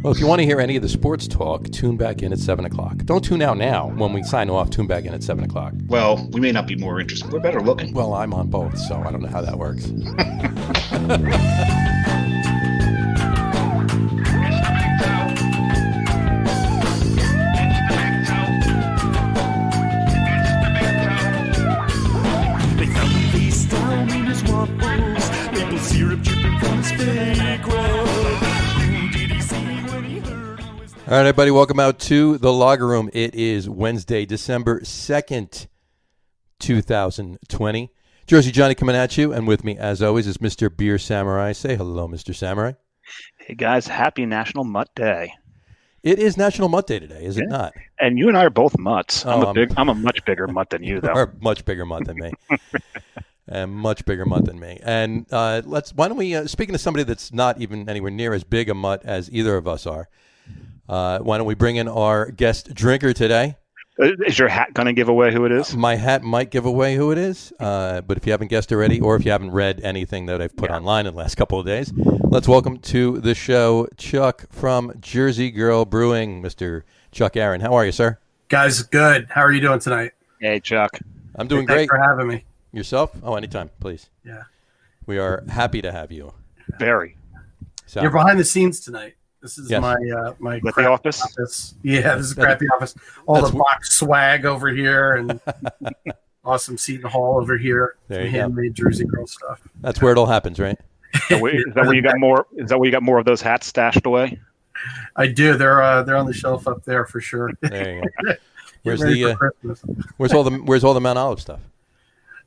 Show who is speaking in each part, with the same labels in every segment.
Speaker 1: Well, if you want to hear any of the sports talk, tune back in at 7 o'clock. Don't tune out now. When we sign off, tune back in at 7 o'clock.
Speaker 2: Well, we may not be more interested. We're better looking.
Speaker 1: Well, I'm on both, so I don't know how that works. All right, everybody, welcome out to the Lager Room. It is Wednesday, December 2nd, 2020. Jersey Johnny coming at you, and with me, as always, is Mr. Beer Samurai. Say hello, Mr. Samurai.
Speaker 3: Hey, guys, happy National Mutt Day.
Speaker 1: It is National Mutt Day today, is it not?
Speaker 3: And you and I are both mutts.
Speaker 1: Oh,
Speaker 3: I'm a much bigger mutt than you, though.
Speaker 1: You are a much bigger mutt than me. A much bigger mutt than me. And why don't we, speaking of somebody that's not even anywhere near as big a mutt as either of us are, why don't we bring in our guest drinker today?
Speaker 3: Is your hat going to give away who it is?
Speaker 1: My hat might give away who it is, but if you haven't guessed already, or if you haven't read anything that I've put online in the last couple of days, let's welcome to the show Chuck from Jersey Girl Brewing, Mr. Chuck Aaron. How are you, sir?
Speaker 4: Guys, good. How are you doing tonight?
Speaker 3: Hey, Chuck.
Speaker 1: I'm doing
Speaker 4: Thanks
Speaker 1: great.
Speaker 4: for having me.
Speaker 1: Yourself? Oh, anytime, please.
Speaker 4: Yeah.
Speaker 1: We are happy to have you.
Speaker 3: Very.
Speaker 1: So,
Speaker 4: You're behind the scenes tonight. This is
Speaker 1: Yes.
Speaker 4: my
Speaker 3: With the office?
Speaker 4: Yeah, this is a crappy office. All
Speaker 1: That's
Speaker 4: the box swag over here and awesome Seton Hall over here.
Speaker 1: There
Speaker 4: Some
Speaker 1: you go.
Speaker 4: handmade Jersey Girl stuff.
Speaker 1: that's where it all happens, right?
Speaker 3: Is that where you got more? Is that where you got more of those hats stashed away?
Speaker 4: I do. They're on the shelf up there for sure.
Speaker 1: There you go.
Speaker 4: Get
Speaker 1: Where's
Speaker 4: ready
Speaker 1: the
Speaker 4: for Christmas.
Speaker 1: where's all the Mount Olive stuff?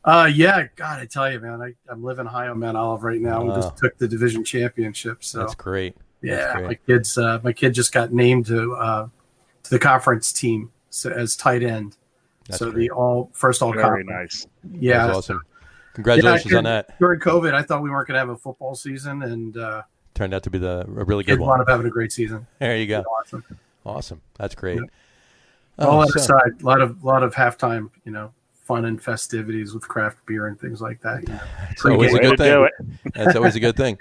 Speaker 4: Yeah, God, I tell you, man, I'm living high on Mount Olive right now. We just took the division championship, so
Speaker 1: That's great.
Speaker 4: yeah,
Speaker 1: That's great.
Speaker 4: my kid just got named to the conference team as tight end.
Speaker 1: That's
Speaker 4: so
Speaker 1: great.
Speaker 4: the first all
Speaker 3: Very
Speaker 4: conference.
Speaker 3: nice.
Speaker 4: Yeah,
Speaker 1: That's awesome. Congratulations on that.
Speaker 4: During COVID, I thought we weren't going to have a football season, and
Speaker 1: Turned out to be a really
Speaker 4: kids
Speaker 1: good
Speaker 4: wound
Speaker 1: one.
Speaker 4: up having a great season.
Speaker 1: There you go.
Speaker 4: Awesome.
Speaker 1: Awesome. That's great.
Speaker 4: Yeah.
Speaker 1: Oh,
Speaker 4: All that
Speaker 1: so-
Speaker 4: aside, a lot of halftime, fun and festivities with craft beer and things like that.
Speaker 1: It's always a
Speaker 3: Way
Speaker 1: good
Speaker 3: to do
Speaker 1: thing.
Speaker 3: it.
Speaker 1: That's always a good thing.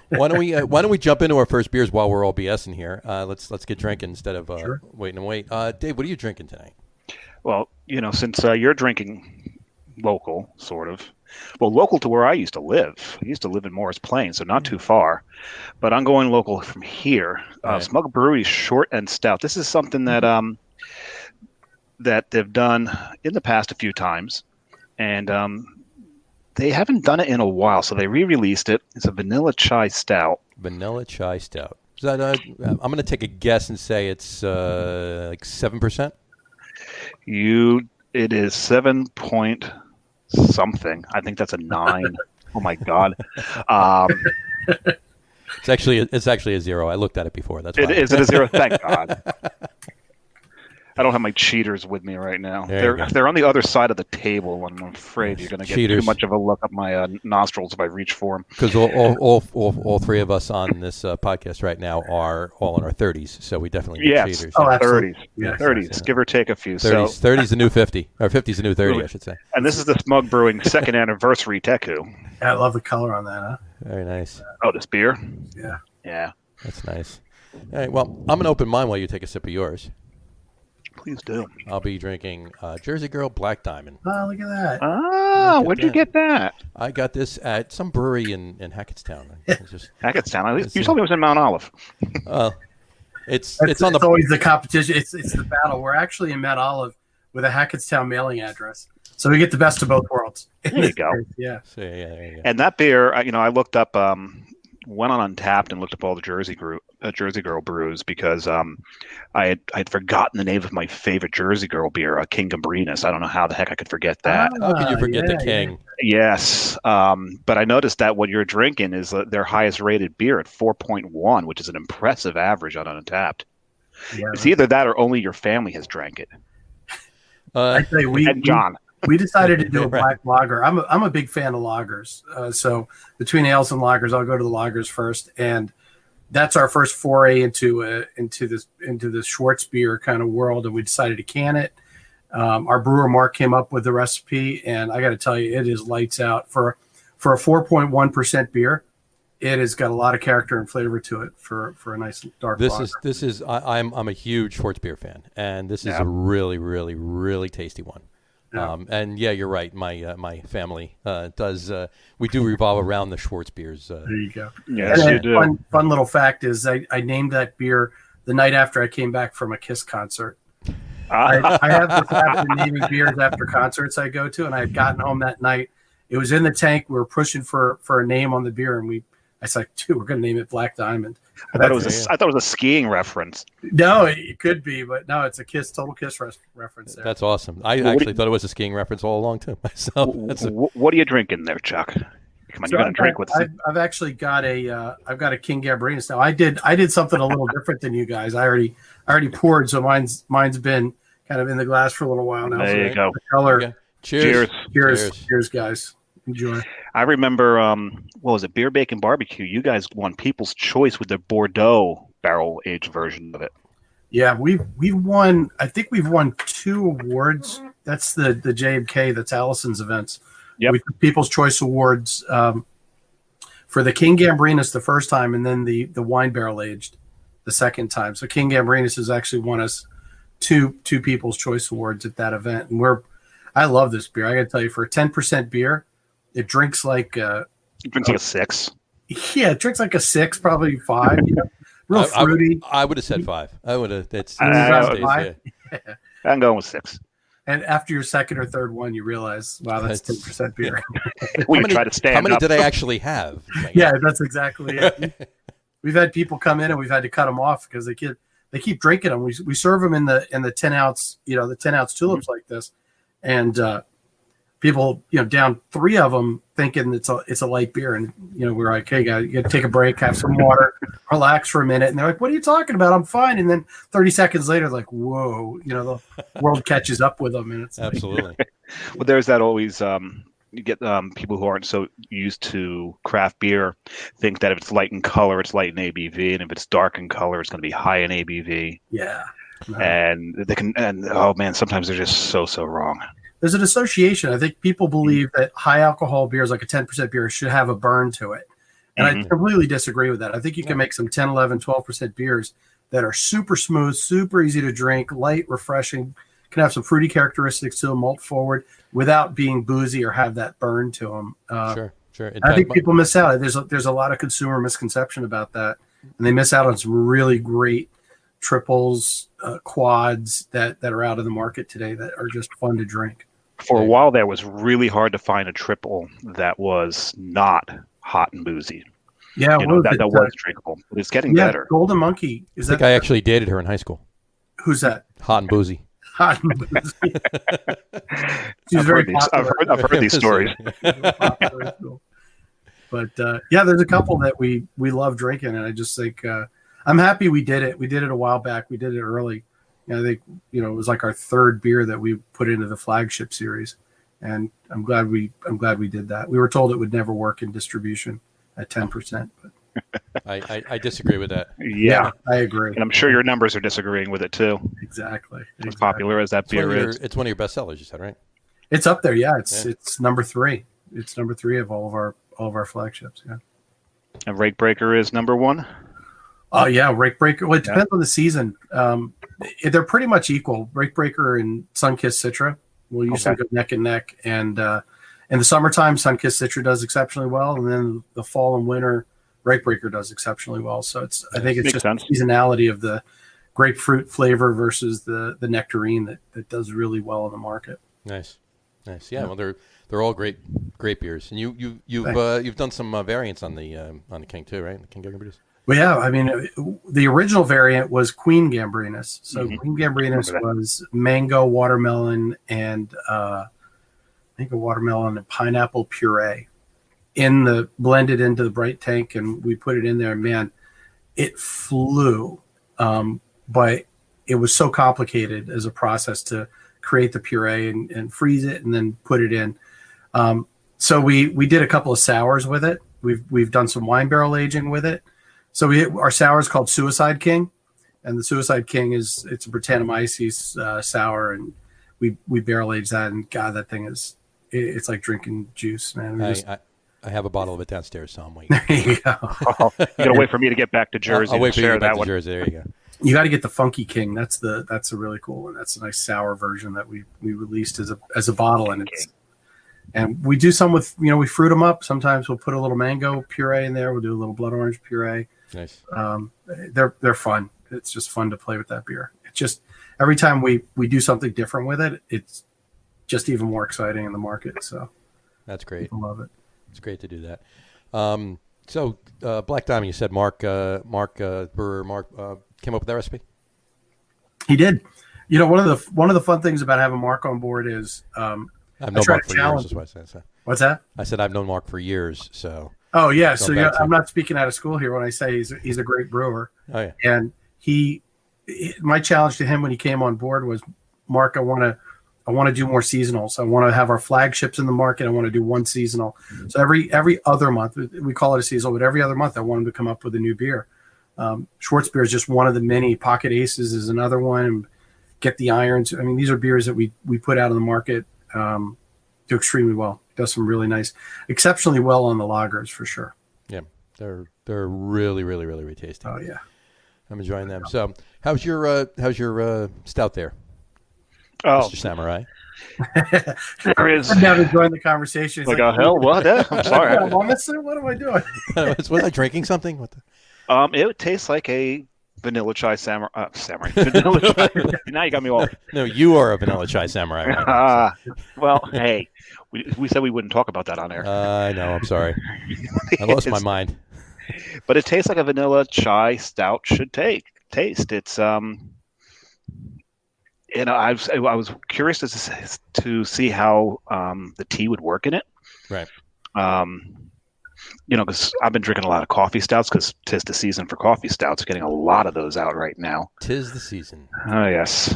Speaker 1: Why don't we jump into our first beers while we're all BSing here? Let's get drinking instead of
Speaker 4: Sure.
Speaker 1: waiting and wait. Dave, what are you drinking tonight?
Speaker 3: Well, since you're drinking local, sort of. Well, local to where I used to live. I used to live in Morris Plains, so not too far. But I'm going local from here.
Speaker 1: Right.
Speaker 3: Smug Brewery's Short and Stout. This is something that that they've done in the past a few times, and they haven't done it in a while, so they re-released it. It's a vanilla chai stout.
Speaker 1: Vanilla chai stout. Is that? I'm going to take a guess and say it's like 7%.
Speaker 3: It is 7 point something. I think that's a 9. Oh my god.
Speaker 1: It's actually a 0. I looked at it before. That's why.
Speaker 3: Is it a 0? Thank God. I don't have my cheaters with me right now.
Speaker 1: There you go.
Speaker 3: They're on the other side of the table, and I'm afraid you're going to get
Speaker 1: Cheaters.
Speaker 3: too much of a look up my nostrils if I reach for them.
Speaker 1: Because all three of us on this podcast right now are all in our 30s, so we definitely need
Speaker 3: Yes.
Speaker 1: cheaters.
Speaker 4: Oh, absolutely.
Speaker 3: 30s.
Speaker 4: Yes,
Speaker 3: 30s,
Speaker 1: yes.
Speaker 3: give or take a few.
Speaker 1: 30s,
Speaker 3: So,
Speaker 1: 30's the new 50, or 50's the new 30, I should say.
Speaker 3: and this is the Smug Brewing second anniversary Teku.
Speaker 4: Yeah, I love the color on that. Huh?
Speaker 1: Very nice.
Speaker 3: Oh, this beer?
Speaker 4: Yeah.
Speaker 3: Yeah.
Speaker 1: That's nice. All right, well, I'm going to open mine while you take a sip of yours.
Speaker 3: Please do.
Speaker 1: I'll be drinking Jersey Girl Black Diamond.
Speaker 4: Oh, look at that.
Speaker 3: Ah, where'd you get that?
Speaker 1: I got this at some brewery in Hackettstown. It's just,
Speaker 3: Hackettstown. At least you told me it was in Mount Olive.
Speaker 1: it's
Speaker 4: It's
Speaker 1: on the.
Speaker 4: always the competition. It's the battle. We're actually in Mount Olive with a Hackettstown mailing address, so we get the best of both worlds.
Speaker 3: There you go.
Speaker 4: Yeah.
Speaker 1: So, yeah, there you go.
Speaker 3: And that beer, I looked up, went on Untapped and looked up all the Jersey Girl brews because I had forgotten the name of my favorite Jersey Girl beer, King Gambrinus. I don't know how the heck I could forget that.
Speaker 1: How could you forget the
Speaker 4: yeah,
Speaker 1: King?
Speaker 3: Yes, but I noticed that what you're drinking is their highest rated beer at 4.1, which is an impressive average on Untapped.
Speaker 4: Yeah.
Speaker 3: It's either that or only your family has drank it.
Speaker 4: I tell you,
Speaker 3: And John.
Speaker 4: we decided to do a
Speaker 1: Right.
Speaker 4: black lager. I'm a big fan of lagers. So between ales and lagers, I'll go to the lagers first, and that's our first foray into this Schwartz beer kind of world. And we decided to can it. Our brewer Mark came up with the recipe, and I got to tell you, it is lights out for a 4.1% beer. it has got a lot of character and flavor to it for a nice dark lager.
Speaker 1: I'm a huge Schwarzbier fan, and this is
Speaker 3: Yeah.
Speaker 1: a really, really, really tasty one.
Speaker 4: Yeah.
Speaker 1: And yeah, you're right. My family does. We do revolve around the Schwarzbiers.
Speaker 4: There you go.
Speaker 3: Yes,
Speaker 4: And
Speaker 3: you
Speaker 4: a
Speaker 3: do.
Speaker 4: fun little fact is I named that beer the night after I came back from a Kiss concert. I have this habit of naming beers after concerts I go to, and I had gotten home that night. It was in the tank. We were pushing for a name on the beer, and I said, dude, we're going to name it Black Diamond.
Speaker 3: I thought it was a skiing reference.
Speaker 4: No, it could be, but no, it's a Total Kiss reference there.
Speaker 1: That's awesome. I actually thought it was a skiing reference all along too. Myself.
Speaker 3: What are you drinking there, Chuck? Come on, you got to drink with.
Speaker 4: I've actually got a King Gambrinus now. I did something a little different than you guys. I already poured, so mine's been kind of in the glass for a little while now.
Speaker 3: There you go.
Speaker 4: The color.
Speaker 1: Okay. Cheers,
Speaker 4: guys. Enjoy.
Speaker 3: I remember, what was it, Beer Bacon Barbecue? You guys won People's Choice with the Bordeaux barrel-aged version of it.
Speaker 4: Yeah, we've won. I think we've won 2 awards. That's the JMK. That's Allison's events.
Speaker 3: Yep.
Speaker 4: We took People's Choice Awards for the King Gambrinus the first time, and then the wine barrel aged the second time. So King Gambrinus has actually won us two People's Choice Awards at that event, and I love this beer. I got to tell you, for a 10% beer, it drinks like
Speaker 3: It drinks like a 6.
Speaker 4: Yeah, it drinks like a 6, probably 5. Real fruity.
Speaker 1: I would have said 5. I would have. That's
Speaker 4: five?
Speaker 1: yeah.
Speaker 3: I'm going with 6.
Speaker 4: And after your second or third one, you realize, wow, that's 10% beer.
Speaker 3: We try to stand
Speaker 1: How many
Speaker 3: up.
Speaker 1: did I actually have?
Speaker 4: Yeah, that's exactly it. We've had people come in and we've had to cut them off because they keep drinking them. We serve them in the 10-ounce, the 10-ounce tulips like this, and people down 3 of them thinking it's a light beer, and we're like, hey guys, you got to take a break, have some water, relax for a minute, and they're like, what are you talking about? I'm fine. And then 30 seconds later, like, whoa, the world catches up with them, and it's
Speaker 1: Absolutely.
Speaker 3: Well, there's that always. You get people who aren't so used to craft beer think that if it's light in color, it's light in ABV, and if it's dark in color, it's going to be high in ABV.
Speaker 4: Yeah.
Speaker 3: And they can, and oh man, sometimes they're just so wrong.
Speaker 4: There's an association. I think people believe that high alcohol beers, like a 10% beer, should have a burn to it. And I completely disagree with that. I think you can make some 10, 11, 12% beers that are super smooth, super easy to drink, light, refreshing, can have some fruity characteristics to them, malt forward, without being boozy or have that burn to them.
Speaker 1: Sure.
Speaker 4: I think people miss out. There's a lot of consumer misconception about that, and they miss out on some really great triples, quads that are out in the market today that are just fun to drink.
Speaker 3: For a while, there it was really hard to find a triple that was not hot and boozy.
Speaker 4: Yeah,
Speaker 3: that was drinkable. But it's getting better.
Speaker 4: Golden Monkey.
Speaker 1: I think I actually dated her in high school.
Speaker 4: Who's that?
Speaker 1: Hot and boozy.
Speaker 4: Hot and boozy. She's very popular.
Speaker 3: I've heard these stories.
Speaker 4: But there's a couple that we love drinking, and I just think I'm happy we did it. We did it a while back. We did it early. I think it was like our 3rd beer that we put into the flagship series, and I'm glad we did that. We were told it would never work in distribution at 10%, but
Speaker 1: I disagree with that.
Speaker 3: Yeah,
Speaker 4: I agree,
Speaker 3: and I'm sure your numbers are disagreeing with it too.
Speaker 4: Exactly.
Speaker 3: As popular as that beer is,
Speaker 1: it's one of your best sellers. You said, right?
Speaker 4: It's up there. Yeah, it's number 3. It's number 3 of all of our flagships. Yeah.
Speaker 3: And Rake Breaker is number 1.
Speaker 4: Oh yeah, Rake Breaker. Well, it depends on the season. They're pretty much equal. Rake Breaker and Sunkissed Citra will usually go neck and neck. And in the summertime, Sunkissed Citra does exceptionally well, and then the fall and winter, Rake Breaker does exceptionally well. So I think it's just the seasonality of the grapefruit flavor versus the nectarine that does really well in the market.
Speaker 1: Nice. Yeah, well, they're all great beers, and you've done some variants on the King too, right? The King Gambrinus.
Speaker 4: Well, yeah, I mean, the original variant was Queen Gambrinus. So Queen Gambrinus was mango, watermelon, and watermelon and pineapple puree blended into the bright tank, and we put it in there. Man, it flew, but it was so complicated as a process to create the puree and freeze it and then put it in. So we did a couple of sours with it. We've done some wine barrel aging with it. So our sour is called Suicide King, and the Suicide King it's a Brettanomyces sour, and we barrel age that, and God, that thing it's like drinking juice, man.
Speaker 1: I have a bottle of it downstairs, so I'm waiting.
Speaker 4: There you go.
Speaker 3: Oh, you gotta wait for me to get back to Jersey.
Speaker 1: I'll wait for you to
Speaker 3: share
Speaker 1: get back
Speaker 3: that
Speaker 1: to
Speaker 3: one.
Speaker 1: Jersey. There you go.
Speaker 4: You got to get the Funky King. That's a really cool one. That's a nice sour version that we released as a bottle, and we do some with we fruit them up. Sometimes we'll put a little mango puree in there. We'll do a little blood orange puree.
Speaker 1: Nice.
Speaker 4: They're fun. It's just fun to play with that beer. It's just every time we do something different with it, it's just even more exciting in the market. So
Speaker 1: that's great.
Speaker 4: I love it.
Speaker 1: It's great to do that. So Black Diamond, you said Mark came up with that recipe.
Speaker 4: He did. One of the fun things about having Mark on board is
Speaker 1: I've known Mark for years. Is what I said. So.
Speaker 4: What's that?
Speaker 1: I said I've known Mark for years. So.
Speaker 4: Oh yeah. So I'm not speaking out of school here when I say he's a great brewer.
Speaker 1: Oh yeah.
Speaker 4: And my challenge to him when he came on board was, Mark, I want to do more seasonals. I want to have our flagships in the market. I want to do one seasonal. So every other month, we call it a seasonal, but every other month I want him to come up with a new beer. Schwarzbier is just one of the many. Pocket Aces is another one. And Get the Irons. I mean, these are beers that we put out in the market, do extremely well. Does some really nice, exceptionally well on the lagers for sure.
Speaker 1: Yeah, they're really, really, really, really tasty.
Speaker 4: Oh yeah,
Speaker 1: I'm enjoying them. So, how's your stout there?
Speaker 3: Oh,
Speaker 1: Mr. Samurai.
Speaker 3: there is.
Speaker 4: I'm now enjoying the conversation. It's
Speaker 3: Like, oh hell, what? I'm sorry.
Speaker 4: What am I doing?
Speaker 1: Was I drinking something? What the?
Speaker 3: It tastes like a vanilla chai samurai. Vanilla chai. Now you got me all.
Speaker 1: No, you are a vanilla chai samurai. Right?
Speaker 3: Well, hey, we said we wouldn't talk about that on air.
Speaker 1: I know. I'm sorry. I lost my mind.
Speaker 3: But it tastes like a vanilla chai stout should taste. It's I was curious to see how the tea would work in it.
Speaker 1: Right.
Speaker 3: Because I've been drinking a lot of coffee stouts because 'tis the season for coffee stouts. Getting a lot of those out right now.
Speaker 1: 'Tis the season.
Speaker 3: Oh yes.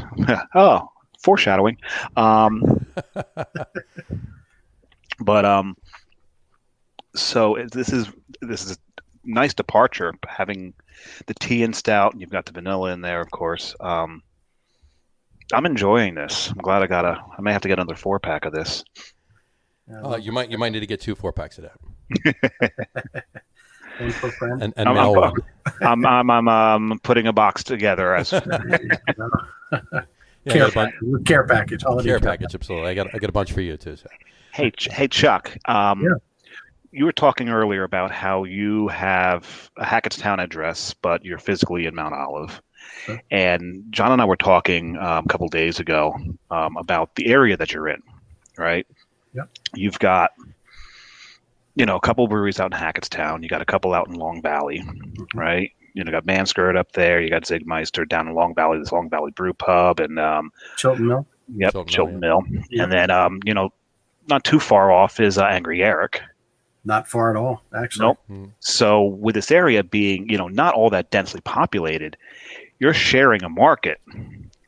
Speaker 3: Oh, foreshadowing. But so this is a nice departure, having the tea and stout, and you've got the vanilla in there, of course. I'm enjoying this. I'm glad I may have to get another 4-pack of this.
Speaker 1: You might need to get 2 4-packs of that.
Speaker 4: One for friend.
Speaker 1: And Mel one.
Speaker 3: I'm putting a box together as
Speaker 4: care package.
Speaker 1: Care package, absolutely. I got a bunch for you too. So.
Speaker 3: Hey Chuck. You were talking earlier about how you have a Hackettstown address, but you're physically in Mount Olive. Sure. And John and I were talking a couple days ago about the area that you're in, right?
Speaker 4: Yep.
Speaker 3: You've got, a couple breweries out in Hackettstown. You got a couple out in Long Valley, right? You got Manskirt up there. You got Zigmeister down in Long Valley, this Long Valley Brew Pub, and
Speaker 4: Chilton Mill.
Speaker 3: Yep, Chilton Mill. Yeah. And then, not too far off is Angry Eric.
Speaker 4: Not far at all, actually.
Speaker 3: Nope. So with this area being, not all that densely populated, you're sharing a market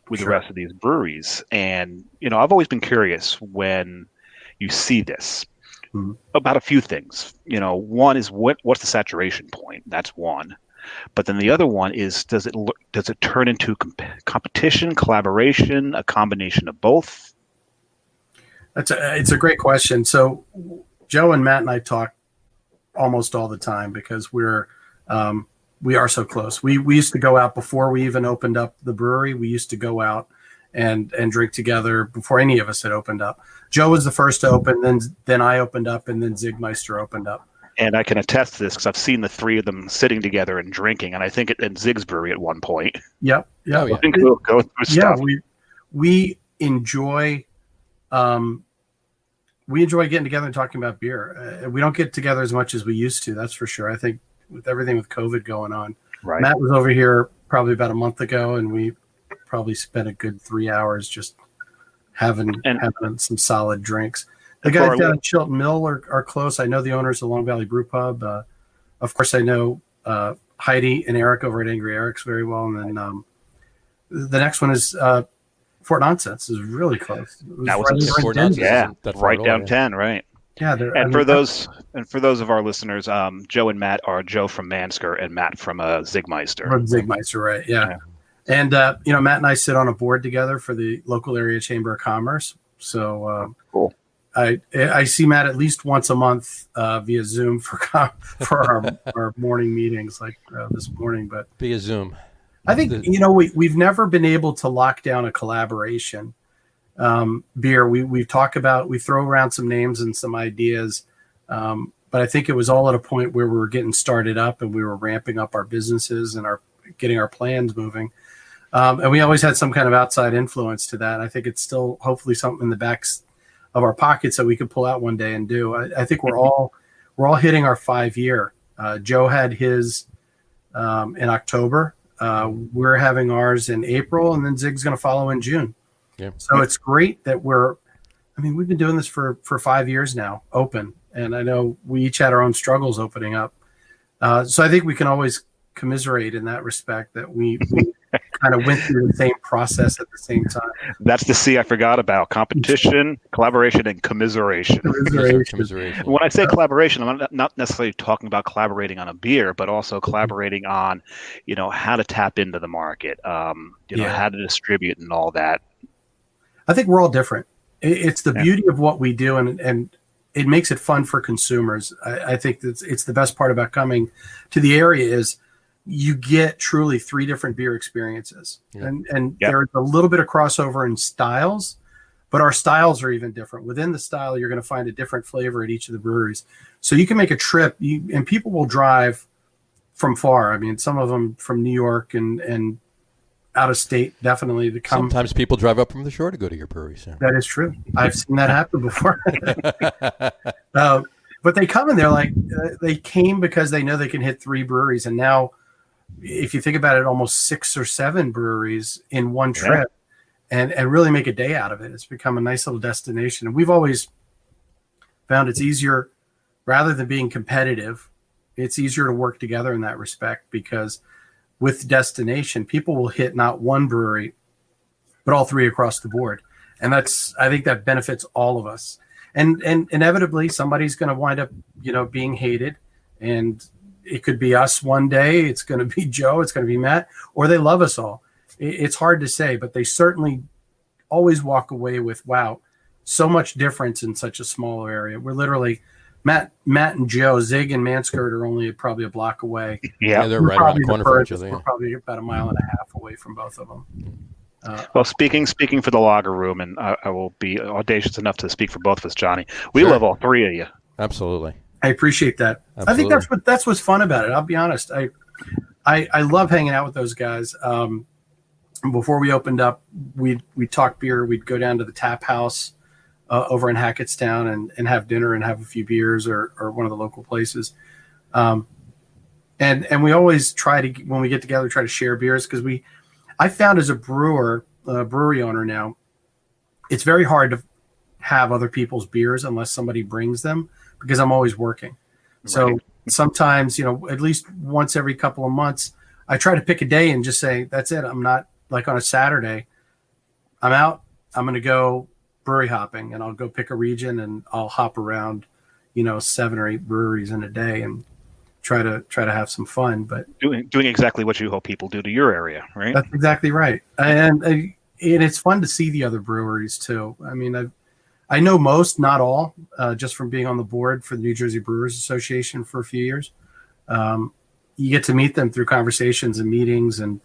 Speaker 3: with the rest of these breweries. And, I've always been curious when you see this about a few things. One is what's the saturation point? That's one. But then the other one is, does it turn into competition, collaboration, a combination of both?
Speaker 4: It's a great question. So Joe and Matt and I talk almost all the time because we are so close. We used to go out before we even opened up the brewery. We used to go out and drink together before any of us had opened up. Joe was the first to open, then I opened up, and then Zigmeister opened up. And
Speaker 3: I can attest to this because I've seen the three of them sitting together and drinking, and I think at Zig's Brewery at one point.
Speaker 4: Yep.
Speaker 1: Oh, yeah.
Speaker 3: Go through stuff.
Speaker 4: We enjoy getting together and talking about beer. We don't get together as much as we used to, that's for sure. I think with everything with COVID going on.
Speaker 3: Right.
Speaker 4: Matt was over here probably about a month ago, and we probably spent a good 3 hours just having some solid drinks. The guys down at Chilton Mill are close. I know the owners of Long Valley Brew Pub. Of course, I know Heidi and Eric over at Angry Eric's very well. And then the next one is Fort Nonsense is really close.
Speaker 3: That was Fort Nonsense. Yeah, right down 10, right.
Speaker 4: Yeah.
Speaker 3: For those of our listeners, Joe and Matt are Joe from Manskirt and Matt from Zigmeister.
Speaker 4: From Zigmeister, right? Yeah. And Matt and I sit on a board together for the local area chamber of commerce. So
Speaker 3: cool.
Speaker 4: I see Matt at least once a month via Zoom for our morning meetings, like this morning. But
Speaker 1: via Zoom,
Speaker 4: I think we've never been able to lock down a collaboration. Beer, we talk about, we throw around some names and some ideas, but I think it was all at a point where we were getting started up and we were ramping up our businesses and getting our plans moving. And we always had some kind of outside influence to that. I think it's still hopefully something in the backs of our pockets that we could pull out one day and do. I think we're all hitting our 5-year. Joe had his in October. We're having ours in April, and then Zig's going to follow in June. Yeah. So it's great that we've been doing this for 5 years now, open. And I know we each had our own struggles opening up. So I think we can always commiserate in that respect, that we kind of went through the same process at the same time.
Speaker 3: That's the C I forgot about: competition, collaboration, and commiseration.
Speaker 1: Commiseration.
Speaker 3: When I say collaboration, I'm not necessarily talking about collaborating on a beer, but also collaborating on, how to tap into the market, how to distribute and all that.
Speaker 4: I think we're all different. It's the beauty of what we do, and it makes it fun for consumers. I think it's the best part about coming to the area is you get truly 3 different beer experiences. Yeah. And there's a little bit of crossover in styles, but our styles are even different. Within the style, you're going to find a different flavor at each of the breweries. So you can make a trip, and people will drive from far. I mean, some of them from New York and out of state, definitely, to come.
Speaker 1: Sometimes people drive up from the shore to go to your brewery. So.
Speaker 4: That is true. I've seen that happen before. But they come and they're like, they came because they know they can hit 3 breweries. And now, if you think about it, almost 6 or 7 breweries in one trip, and really make a day out of it. It's become a nice little destination. And we've always found it's easier, rather than being competitive, it's easier to work together in that respect, because with destination, people will hit not one brewery, but all 3 across the board. And I think that benefits all of us. And inevitably somebody's going to wind up, being hated, and it could be us one day. It's going to be Joe. It's going to be Matt, or they love us all. It's hard to say, but they certainly always walk away with, wow, so much difference in such a small area. We're literally Matt and Joe, Zig and Manskirt are only probably a block away.
Speaker 1: Yeah, they're right around the corner from each other.
Speaker 4: We're probably about a mile and a half away from both of them.
Speaker 3: Well, speaking for the lager room, and I will be audacious enough to speak for both of us, Johnny. We love all 3 of you.
Speaker 1: Absolutely.
Speaker 4: I appreciate that. Absolutely. I think that's what's fun about it. I'll be honest. I love hanging out with those guys. Before we opened up, we'd talk beer. We'd go down to the tap house over in Hackettstown and have dinner and have a few beers or one of the local places. And we always try to, when we get together, try to share beers, because I found as a brewery owner now, it's very hard to have other people's beers unless somebody brings them, because I'm always working. Right. So sometimes, at least once every couple of months, I try to pick a day and just say, that's it. I'm not, like on a Saturday, I'm out. I'm going to go brewery hopping, and I'll go pick a region, and I'll hop around, 7 or 8 breweries in a day and try to have some fun. But
Speaker 3: doing exactly what you hope people do to your area, right?
Speaker 4: That's exactly right. And it's fun to see the other breweries too. I mean, I know most, not all, just from being on the board for the New Jersey Brewers Association for a few years. You get to meet them through conversations and meetings, and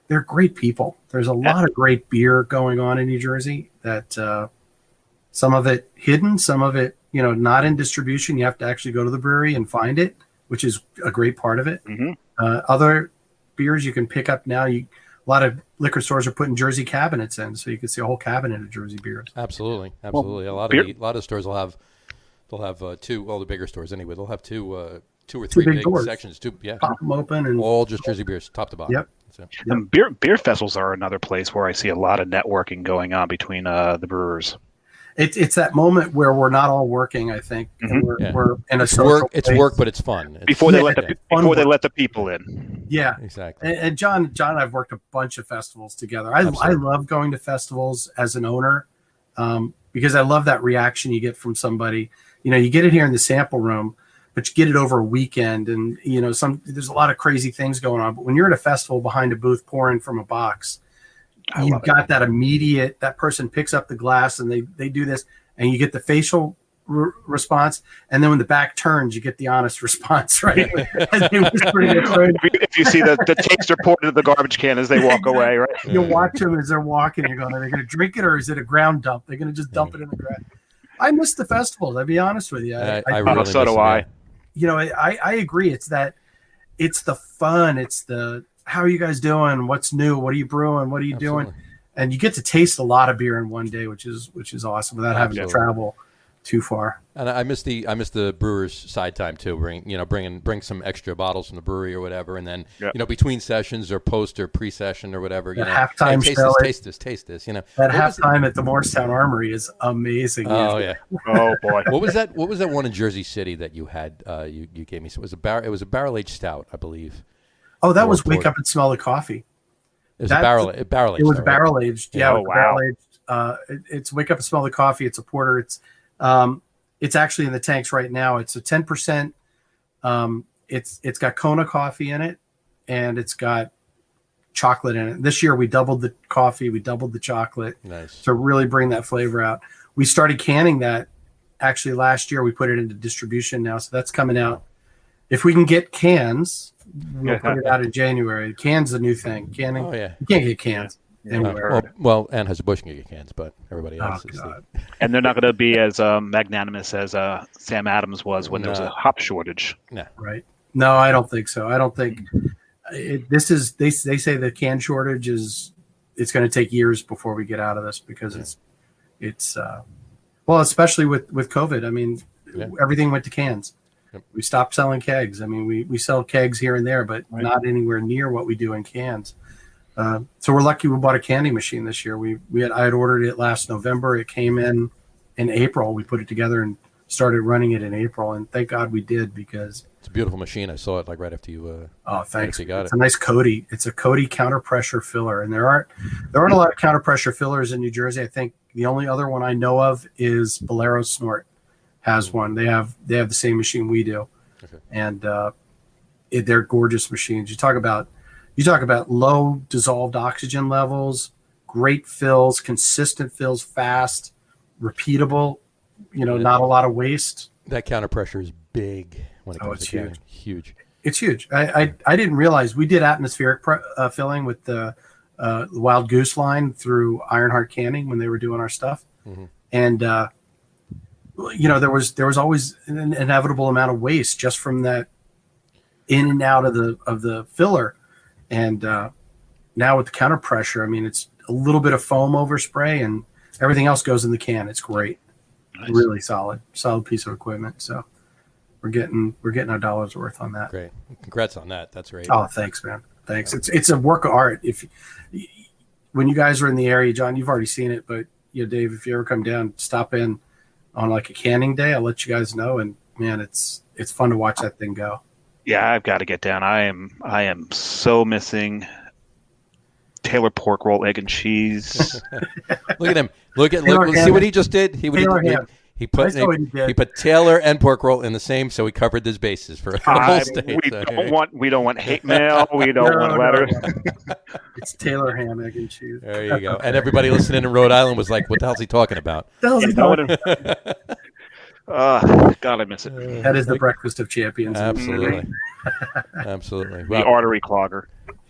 Speaker 4: they're great people. There's a lot of great beer going on in New Jersey, that some of it hidden, some of it, not in distribution. You have to actually go to the brewery and find it, which is a great part of it. Mm-hmm. Other beers you can pick up now. A lot of liquor stores are putting Jersey cabinets in, so you can see a whole cabinet of Jersey beers.
Speaker 1: Absolutely.
Speaker 3: Well,
Speaker 1: a lot of stores will have 2. Well, the bigger stores anyway. They'll have 2 or 3 big sections. 2,
Speaker 4: pop them open, and
Speaker 1: all just Jersey beers, top to bottom.
Speaker 4: Yep.
Speaker 1: So.
Speaker 3: And beer festivals are another place where I see a lot of networking going on between the brewers.
Speaker 4: It's that moment where we're not all working, I think.
Speaker 3: Mm-hmm.
Speaker 4: We're in a social place.
Speaker 1: It's work, but it's fun.
Speaker 3: Before they let the people in.
Speaker 4: Yeah,
Speaker 3: exactly.
Speaker 4: And John and I've worked a bunch of festivals together. I love going to festivals as an owner, because I love that reaction you get from somebody. You get it here in the sample room, but you get it over a weekend, and there's a lot of crazy things going on. But when you're at a festival behind a booth pouring from a box, you've got that immediate, that person picks up the glass and they do this, and you get the facial response, and then when the back turns, you get the honest response, right? As they whisper in their phone.
Speaker 3: If you see the taster poured into the garbage can as they walk away, right?
Speaker 4: You'll watch them as they're walking. You're going, are they going to drink it, or is it a ground dump? They're going to just dump it in the ground. I miss the festivals. I'll be honest with you.
Speaker 1: I really
Speaker 3: so do I.
Speaker 4: You know, I agree. It's the fun. It's the, how are you guys doing? What's new? What are you brewing? What are you doing? And you get to taste a lot of beer in one day, which is awesome without having to travel too far.
Speaker 1: And I miss the brewers' side time too. Bring some extra bottles from the brewery or whatever, and then between sessions or post or pre-session or whatever.
Speaker 4: Halftime
Speaker 1: taste this. You know,
Speaker 4: that halftime at the Morristown Armory is amazing.
Speaker 1: Oh yeah.
Speaker 3: Oh boy.
Speaker 1: What was that one in Jersey City that you had? You gave me. So it was a barrel aged stout, I believe.
Speaker 4: Oh, that was Wake Up and Smell the Coffee.
Speaker 1: It was barrel aged.
Speaker 4: It was barrel aged. Yeah.
Speaker 3: Oh, wow.
Speaker 4: Barrel aged. It's Wake Up and Smell the Coffee. It's a porter. It's actually in the tanks right now. It's a 10%. It's got Kona coffee in it, and it's got chocolate in it. This year we doubled the coffee, we doubled the chocolate.
Speaker 1: Nice.
Speaker 4: To really bring that flavor out. We started canning that actually last year. We put it into distribution now, so that's coming out. If we can get cans, we'll put it out in January. Cans is a new thing. Canning. Oh yeah. You can't get cans. Anywhere.
Speaker 1: Well, Anheuser-Busch can get cans, but everybody else is.
Speaker 3: And they're not going to be as magnanimous as Sam Adams was when there was a hop shortage.
Speaker 1: No.
Speaker 4: Right. No, I don't think so. I don't think this is. They say the can shortage is. It's going to take years before we get out of this because it's well, especially with COVID. I mean, everything went to cans. Yep. We stopped selling kegs. I mean, we sell kegs here and there, but not anywhere near what we do in cans. So we're lucky we bought a candy machine this year. I had ordered it last November. It came in April. We put it together and started running it in April. And thank God we did, because
Speaker 1: it's a beautiful machine. I saw it like right after you.
Speaker 4: Oh, thanks.
Speaker 1: You got
Speaker 4: it's a nice Cody. It's a Cody counter pressure filler, and there aren't a lot of counter pressure fillers in New Jersey. I think the only other one I know of is Bolero Snort has one. They have the same machine we do, and they're gorgeous machines. You talk about low dissolved oxygen levels, great fills, consistent fills, fast, repeatable, not a lot of waste.
Speaker 1: That counter pressure is big when it comes to canning. Huge.
Speaker 4: It's huge. I didn't realize we did atmospheric filling with the Wild Goose line through Ironheart Canning when they were doing our stuff. Mm-hmm. And, there was always an inevitable amount of waste just from that in and out of the filler. And now with the counter pressure, I mean, it's a little bit of foam overspray and everything else goes in the can. It's great. Nice. Really solid piece of equipment. So we're getting our dollars worth on that.
Speaker 1: Great. Congrats on that. That's great.
Speaker 4: Oh, thanks, man. Thanks. It's a work of art. When you guys are in the area, John, you've already seen it, but Dave, if you ever come down, stop in on like a canning day, I'll let you guys know. And man, it's fun to watch that thing go.
Speaker 3: Yeah, I've got to get down. I am so missing Taylor pork roll, egg and cheese.
Speaker 1: Look at him. Look. See what he just did. He put Taylor and pork roll in the same, so he covered his bases for the whole state.
Speaker 3: We don't want hate mail. We don't want letters.
Speaker 4: It's Taylor ham, egg and cheese.
Speaker 1: There you go. And everybody listening in Rhode Island was like, "What the hell's he talking about?"
Speaker 3: God, I miss it.
Speaker 4: That is the breakfast of champions.
Speaker 1: Absolutely. Absolutely.
Speaker 3: The artery clogger.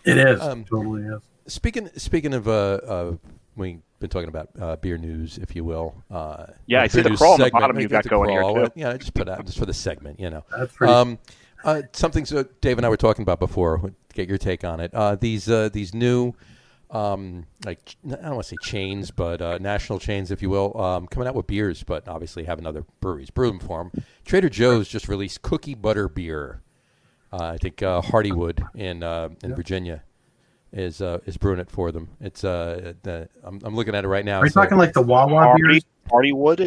Speaker 4: It is. Totally is.
Speaker 1: Speaking of, we've been talking about beer news, if you will.
Speaker 3: I see the crawl on the bottom you got going here, too.
Speaker 1: Yeah, just put out just for the segment,
Speaker 4: That's pretty.
Speaker 1: Something Dave and I were talking about before. Get your take on it. These new, I don't want to say chains, but national chains, if you will, coming out with beers, but obviously having other breweries brew them for them. Trader Joe's just released cookie butter beer. I think Hardywood in Virginia is brewing it for them. It's I'm looking at it right now.
Speaker 4: Are you talking like the Wawa beers?
Speaker 3: Hardywood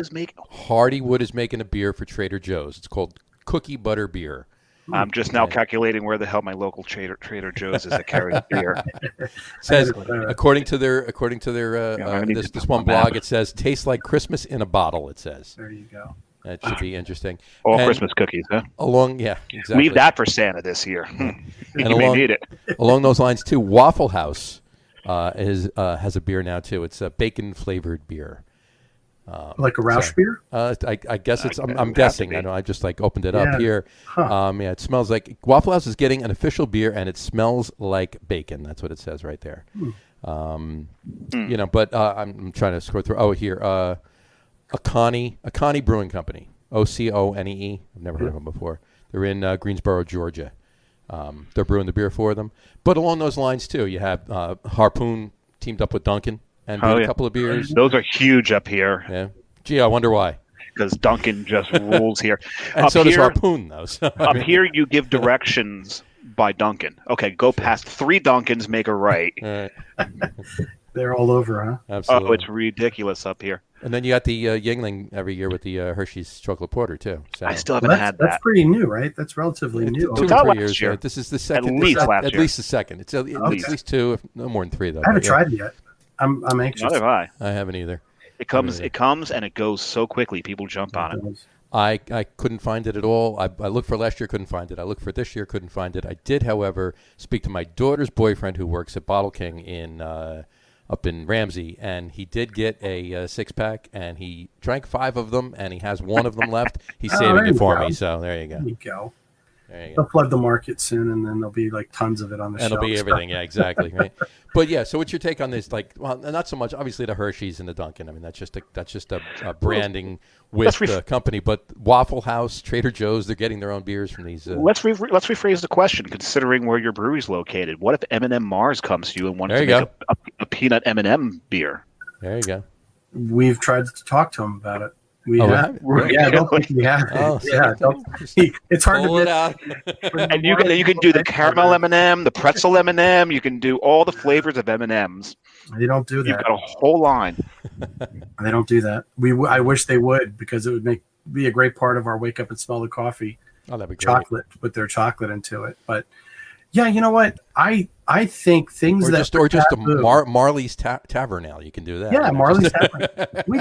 Speaker 1: is making a beer for Trader Joe's. It's called cookie butter beer.
Speaker 3: I'm just now calculating where the hell my local Trader Joe's is that carries beer.
Speaker 1: It says according to their this one blog, it says tastes like Christmas in a bottle. It says.
Speaker 4: There you go.
Speaker 1: That should be interesting.
Speaker 3: All Christmas cookies, huh?
Speaker 1: Exactly.
Speaker 3: Leave that for Santa this year.
Speaker 1: And
Speaker 3: you may need it.
Speaker 1: Along those lines, too, Waffle House has a beer now, too. It's a bacon-flavored beer.
Speaker 4: Like a Rausch beer?
Speaker 1: I guess it's. I'm guessing. I know. I just opened it up here.
Speaker 4: Huh.
Speaker 1: Yeah, it smells like Waffle House is getting an official beer, and it smells like bacon. That's what it says right there. But I'm trying to scroll through. Oh, here, Acani Brewing Company. Oconee. I've never heard of them before. They're in Greensboro, Georgia. They're brewing the beer for them. But along those lines too, you have Harpoon teamed up with Dunkin' and brewed a couple of beers.
Speaker 3: Those are huge up here.
Speaker 1: Yeah. Gee, I wonder why.
Speaker 3: Because Dunkin' just rules here.
Speaker 1: And so does Harpoon, though. So,
Speaker 3: here, you give directions by Dunkin'. Okay, go past 3 Dunkins, make a right.
Speaker 1: All right.
Speaker 4: They're all over, huh?
Speaker 1: Absolutely.
Speaker 3: Oh, it's ridiculous up here.
Speaker 1: And then you got the Yingling every year with the Hershey's chocolate porter too. So
Speaker 3: I still haven't had that.
Speaker 4: That's pretty new, right? That's relatively new.
Speaker 1: 2 or 3 years. Right? This is the second.
Speaker 3: At least last year.
Speaker 1: At least the second. It's at least 2, if no more than 3 though.
Speaker 4: I haven't tried it yet. I'm anxious.
Speaker 3: Neither have I.
Speaker 1: I haven't either.
Speaker 3: It comes and it goes so quickly. People jump on it.
Speaker 1: I couldn't find it at all. I looked for last year, couldn't find it. I looked for this year, couldn't find it. I did, however, speak to my daughter's boyfriend who works at Bottle King in up in Ramsey, and he did get a 6-pack, and he drank 5 of them, and he has 1 of them left. He's saving it for me, so there you go.
Speaker 4: There you go.
Speaker 1: There you go.
Speaker 4: They'll flood the market soon, and then there'll be tons of it on the shelves.
Speaker 1: And it'll be everything, yeah, exactly. Right. But yeah, so what's your take on this? Well, not so much obviously the Hershey's and the Dunkin'. I mean, that's just a branding with the company. But Waffle House, Trader Joe's, they're getting their own beers from these.
Speaker 3: Let's rephrase the question. Considering where your brewery's located, what if M&M Mars comes to you and wants to make a peanut M&M beer?
Speaker 1: There you go.
Speaker 4: We've tried to talk to him about it.
Speaker 1: Yeah,
Speaker 4: I don't think we have. It's hard
Speaker 1: pull
Speaker 4: to
Speaker 1: it out.
Speaker 3: And you can do the caramel M&M, the pretzel M&M. You can do all the flavors of M&Ms.
Speaker 4: They don't do that.
Speaker 3: You've got a whole line.
Speaker 4: They don't do that. I wish they would, because it would be a great part of our wake up and smell the coffee.
Speaker 1: Oh, that'd be great.
Speaker 4: Chocolate, put their chocolate into it. But yeah, you know what? I think things
Speaker 1: or just a Marley's Tavern now. You can do that.
Speaker 4: Yeah, Marley's Tavern. We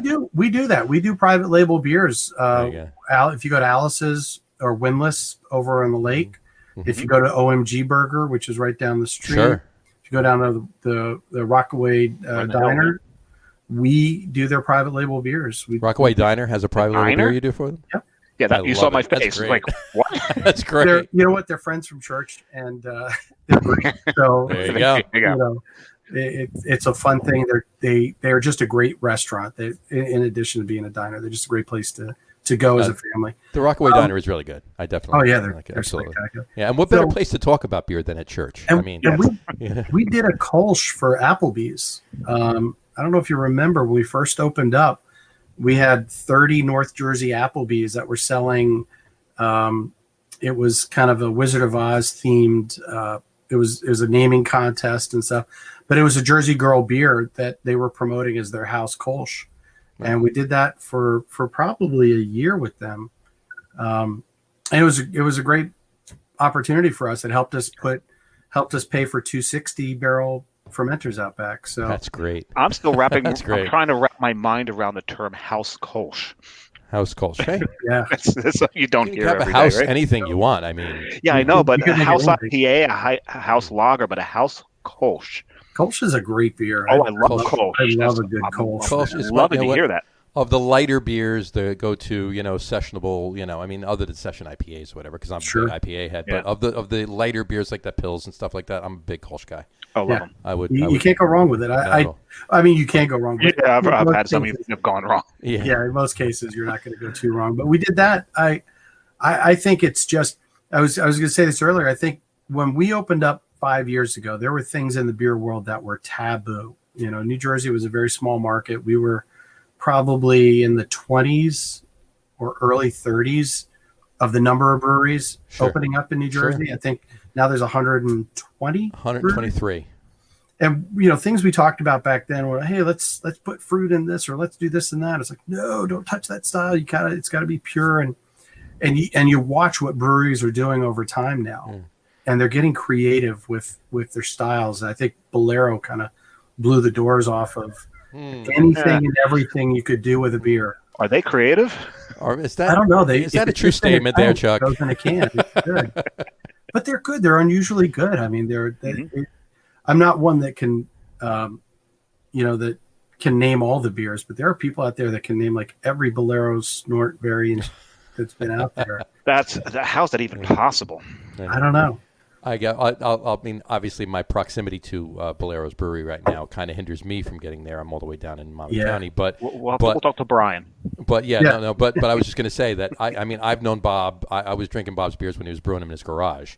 Speaker 4: do that. We do private label beers. If you go to Alice's or Windlass over on the lake, if you go to OMG Burger, which is right down the street, if you go down to the Rockaway Diner, we do their private label beers.
Speaker 1: Rockaway Diner has a private label beer you do for them?
Speaker 4: Yep.
Speaker 3: Yeah, you saw my face. Like, what?
Speaker 1: That's great.
Speaker 4: You know what? They're friends from church, and they're great. So
Speaker 1: there you go.
Speaker 4: It's a fun thing. They're just a great restaurant. In addition to being a diner, they're just a great place to go as a family.
Speaker 1: The Rockaway Diner is really good. I definitely.
Speaker 4: Oh yeah,
Speaker 1: they're absolutely.
Speaker 4: Spectacular.
Speaker 1: Yeah, and what better place to talk about beer than at church?
Speaker 4: We did a Kolsch for Applebee's. I don't know if you remember when we first opened up. We had 30 North Jersey Applebee's that were selling. It was kind of a Wizard of Oz themed. It was a naming contest and stuff, but it was a Jersey Girl beer that they were promoting as their house Kolsch, and we did that for probably a year with them. And it was a great opportunity for us. It helped us pay for 260 barrel fermenters out back. So
Speaker 1: that's great.
Speaker 3: I'm still wrapping.
Speaker 1: That's great.
Speaker 3: I'm trying to wrap my mind around the term house Kolsch.
Speaker 1: House Kolsch. Hey,
Speaker 3: yeah, that's you don't hear
Speaker 1: have
Speaker 3: every
Speaker 1: a house
Speaker 3: day, right?
Speaker 1: Anything you want. I mean,
Speaker 3: yeah, I know, but a house IPA, a house lager, but a house Kolsch.
Speaker 4: Kolsch is a great beer.
Speaker 3: Oh, I love Kolsch.
Speaker 4: I love a good Kolsch.
Speaker 1: Kolsch is
Speaker 3: loving to hear that.
Speaker 1: Of the lighter beers that go to, sessionable, I mean, other than session IPAs or whatever, because I'm a big IPA head.
Speaker 3: Yeah.
Speaker 1: But of the lighter beers like that, Pills and stuff like that, I'm a big Kolsch guy.
Speaker 3: Oh, love them.
Speaker 4: You can't go wrong with it. I mean, you can't go wrong. With
Speaker 3: I've had some that have gone wrong.
Speaker 4: Yeah, in most cases, you're not going to go too wrong. But we did that. I think it's just. I was going to say this earlier. I think when we opened up 5 years ago, there were things in the beer world that were taboo. New Jersey was a very small market. We were probably in the 20s or early 30s of the number of breweries opening up in New Jersey. I think now there's
Speaker 1: 123.
Speaker 4: And things we talked about back then were, hey, let's put fruit in this, or let's do this and that. It's like, no, don't touch that style. It's got to be pure. And you watch what breweries are doing over time now, and they're getting creative with their styles. And I think Bolero kind of blew the doors off of anything and everything you could do with a beer.
Speaker 3: Are they creative?
Speaker 1: Or is that?
Speaker 4: I don't know.
Speaker 1: Is that a true statement there, Chuck?
Speaker 4: Goes in a can. It's good. But they're good. They're unusually good. I mean, I'm not one that can, that can name all the beers, but there are people out there that can name like every Bolero snort variant that's been out there.
Speaker 3: How's that even possible?
Speaker 4: I don't know.
Speaker 1: I mean, obviously, my proximity to Bolero's brewery right now kind of hinders me from getting there. I'm all the way down in Monmouth County, but
Speaker 3: we'll talk to Brian.
Speaker 1: But no. But I was just going to say that I mean, I've known Bob. I was drinking Bob's beers when he was brewing them in his garage.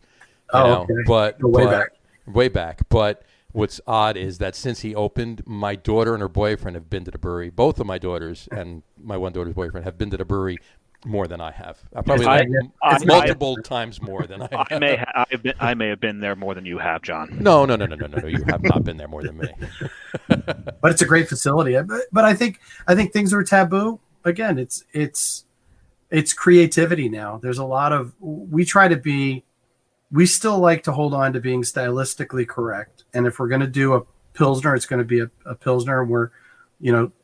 Speaker 4: Okay.
Speaker 1: But
Speaker 4: way back.
Speaker 1: But what's odd is that since he opened, my daughter and her boyfriend have been to the brewery. Both of my daughters and my one daughter's boyfriend have been to the brewery more than I have. It's multiple times more than I have.
Speaker 3: I may have been there more than you have, John.
Speaker 1: No. You have not been there more than me.
Speaker 4: But it's a great facility. But I think things are taboo. Again, it's creativity now. There's a lot of we still like to hold on to being stylistically correct. And if we're going to do a Pilsner, it's going to be a Pilsner. And we're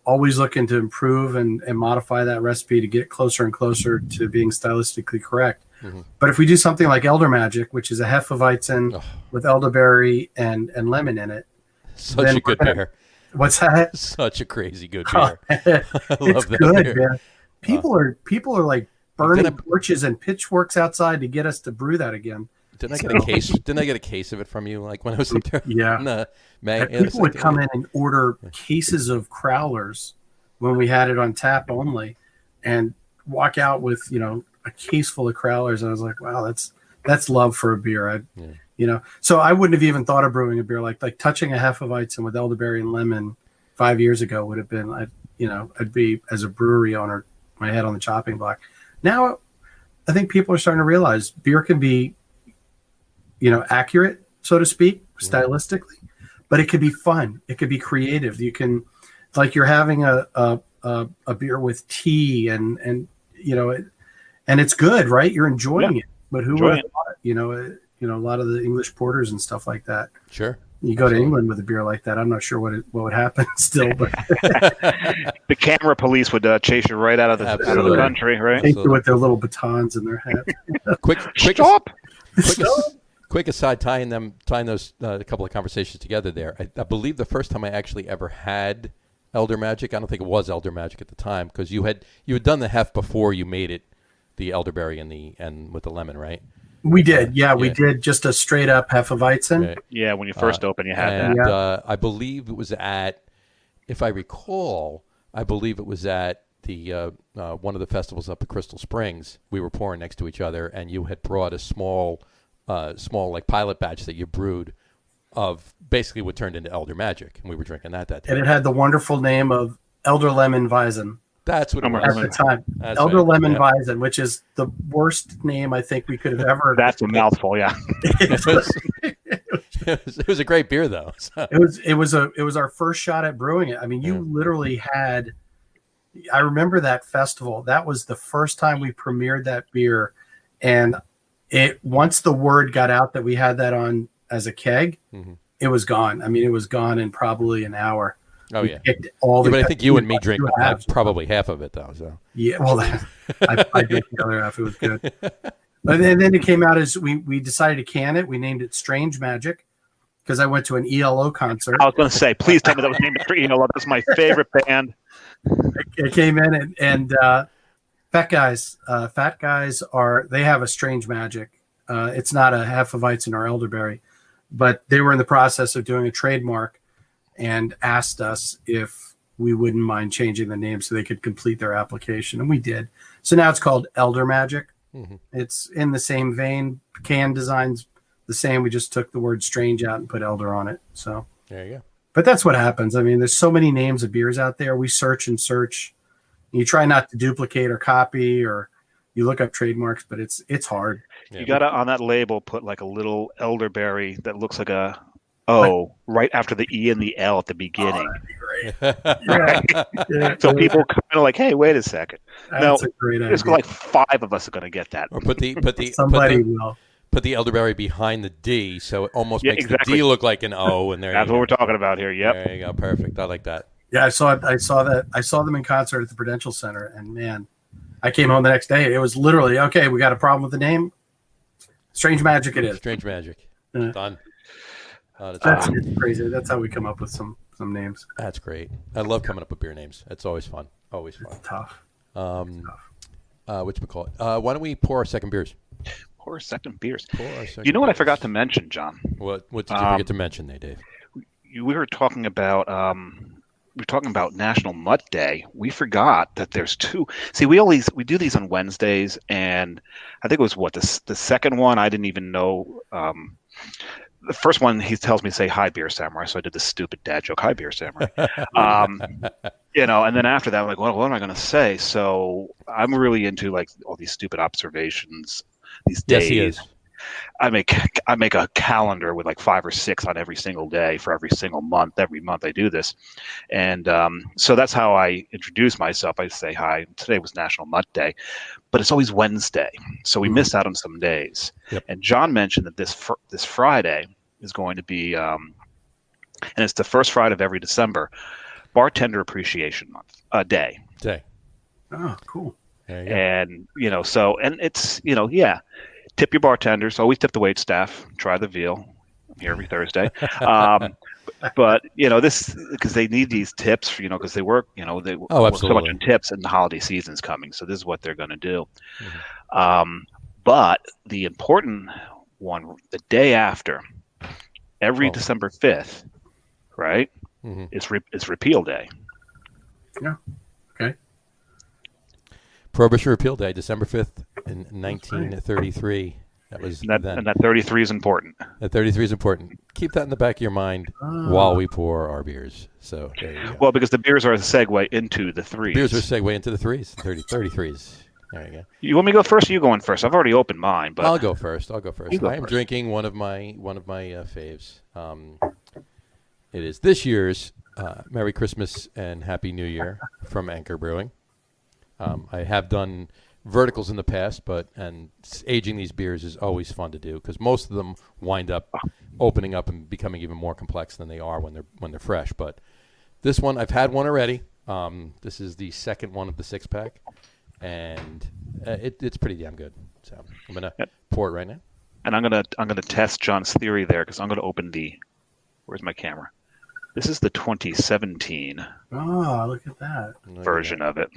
Speaker 4: always looking to improve and modify that recipe to get closer and closer to being stylistically correct. Mm-hmm. But if we do something like Elder Magic, which is a Hefeweizen with elderberry and lemon in it.
Speaker 1: Such a good beer.
Speaker 4: What's that?
Speaker 1: Such a crazy good beer.
Speaker 4: I love that good beer. Man. People are like burning torches and pitchforks outside to get us to brew that again.
Speaker 1: Didn't I get a case of it from you? Like when I was up there?
Speaker 4: Yeah. People would come in and order cases of Crowlers when we had it on tap only, and walk out with a case full of Crowlers. And I was like, wow, that's love for a beer. So I wouldn't have even thought of brewing a beer like touching a Hefeweizen with elderberry and lemon 5 years ago would have been. I'd be, as a brewery owner, my head on the chopping block. Now, I think people are starting to realize beer can be accurate, so to speak, stylistically, but it could be fun. It could be creative. You can, like, you're having a beer with tea and it's good, right? You're enjoying it. But who would have thought, a lot of the English porters and stuff like that.
Speaker 1: Sure.
Speaker 4: You go to England with a beer like that, I'm not sure what would happen still, but
Speaker 3: the camera police would chase you right out of the country, right?
Speaker 4: Take you with their little batons in their hats.
Speaker 3: Stop.
Speaker 1: Quick aside, tying those a couple of conversations together there. I believe the first time I actually ever had Elder Magic, I don't think it was Elder Magic at the time, because you had done the hef before you made it, the elderberry and with the lemon, right?
Speaker 4: We did, we did just a straight up Hefeweizen.
Speaker 1: Right.
Speaker 3: Yeah, when you first opened, you had
Speaker 1: that.
Speaker 3: Yeah.
Speaker 1: I believe it was at, if I recall, it was at the one of the festivals up at Crystal Springs. We were pouring next to each other, and you had brought a small like pilot batch that you brewed of basically what turned into Elder Magic, and we were drinking that day.
Speaker 4: And it had the wonderful name of Elder Lemon Weizen.
Speaker 1: That's what it was.
Speaker 4: At the time. Elder Lemon Weizen, which is the worst name I think we could have ever.
Speaker 3: That's a mouthful, yeah.
Speaker 1: It was a great beer, though. So.
Speaker 4: It was our first shot at brewing it. I mean, you literally had. I remember that festival. That was the first time we premiered that beer, and once the word got out that we had that on as a keg, it was gone. I mean, it was gone in probably an hour.
Speaker 1: Oh, yeah.
Speaker 4: But
Speaker 1: I think you and me drank probably half of it, though. So
Speaker 4: yeah, well, I drank the other half. It was good. But then it came out as we decided to can it. We named it Strange Magic because I went to an ELO concert.
Speaker 3: I was going to say, please tell me that was named after ELO. That's my favorite band.
Speaker 4: It came in and Fat Guys they have a Strange Magic. It's not a Hefeweizen or elderberry, but they were in the process of doing a trademark and asked us if we wouldn't mind changing the name so they could complete their application, and we did. So now it's called Elder Magic. Mm-hmm. It's in the same vein. Can design's the same. We just took the word strange out and put elder on it. So
Speaker 1: there you go.
Speaker 4: But that's what happens. I mean, there's so many names of beers out there. We search and search. You try not to duplicate or copy, or you look up trademarks, but it's hard.
Speaker 3: You got to, on that label, put like a little elderberry that looks like a right after the E and the L at the beginning.
Speaker 4: Oh, that'd be great.
Speaker 3: Right? So people kind of like, hey, wait a second.
Speaker 4: That's a great idea.
Speaker 3: There's like 5 of us are going to get that.
Speaker 1: Or put the
Speaker 4: will.
Speaker 1: Put the elderberry behind the D, so it almost makes the D look like an O. And
Speaker 3: that's what we're talking about here. Yep.
Speaker 1: There you go. Perfect. I like that.
Speaker 4: Yeah, I saw that. I saw them in concert at the Prudential Center, and man, I came home the next day. It was literally, okay, we got a problem with the name. Strange Magic it is.
Speaker 1: Strange Magic. Done.
Speaker 4: That's crazy. That's how we come up with some some names.
Speaker 1: That's great. I love coming up with beer names. It's always fun. Always fun.
Speaker 4: It's tough.
Speaker 1: Whatchamacallit? Why don't we pour our second beers?
Speaker 3: Pour our second beers.
Speaker 1: Pour our second
Speaker 3: You know what I
Speaker 1: beers.
Speaker 3: forgot to mention, John?
Speaker 1: What did you forget to mention there, Dave?
Speaker 3: We were talking about National Mutt Day. We forgot that there's two. See, we do these on Wednesdays, and I think it was the second one. I didn't even know. The first one, he tells me say hi, Beer Samurai. So I did this stupid dad joke, hi, Beer Samurai. And then after that, I'm like, well, what am I going to say? So I'm really into like all these stupid observations these days.
Speaker 1: Yes, he is.
Speaker 3: I make a calendar with like 5 or 6 on every single day for every single month. Every month I do this. And so that's how I introduce myself. I say, hi, today was National Mutt Day, but it's always Wednesday. So we miss out on some days.
Speaker 1: Yep.
Speaker 3: And John mentioned that this Friday is going to be, and it's the first Friday of every December, Bartender Appreciation Month, Day.
Speaker 4: Oh, cool.
Speaker 1: There you go.
Speaker 3: And, and it's, tip your bartenders, always tip the wait staff, try the veal. I'm here every Thursday. But, this, because they need these tips, because they work, they work so much on tips, and the holiday season's coming. So this is what they're going to do. Mm-hmm. But the important one, the day after, every December 5th, right,
Speaker 1: mm-hmm.
Speaker 3: it's Repeal Day.
Speaker 4: Yeah. Okay.
Speaker 1: Prohibition Repeal Day, December 5th in 1933. That was
Speaker 3: then. And that 33 is important.
Speaker 1: That 33 is important. Keep that in the back of your mind while we pour our beers. So there you go.
Speaker 3: Well, because the beers are a segue into the threes.
Speaker 1: Beers are a segue into the threes, 33s. There you go.
Speaker 3: You want me to go first or you going first? I've already opened mine. But
Speaker 1: I'll go first. I am
Speaker 3: first.
Speaker 1: drinking one of my faves. It is this year's Merry Christmas and Happy New Year from Anchor Brewing. I have done verticals in the past, and aging these beers is always fun to do because most of them wind up opening up and becoming even more complex than they are when they're fresh. But this one, I've had one already. This is the second one of the 6-pack, and it's pretty damn good. So I'm gonna pour it right now.
Speaker 3: And I'm gonna test John's theory there because I'm gonna open where's my camera? This is the 2017
Speaker 4: look at that
Speaker 3: version of it.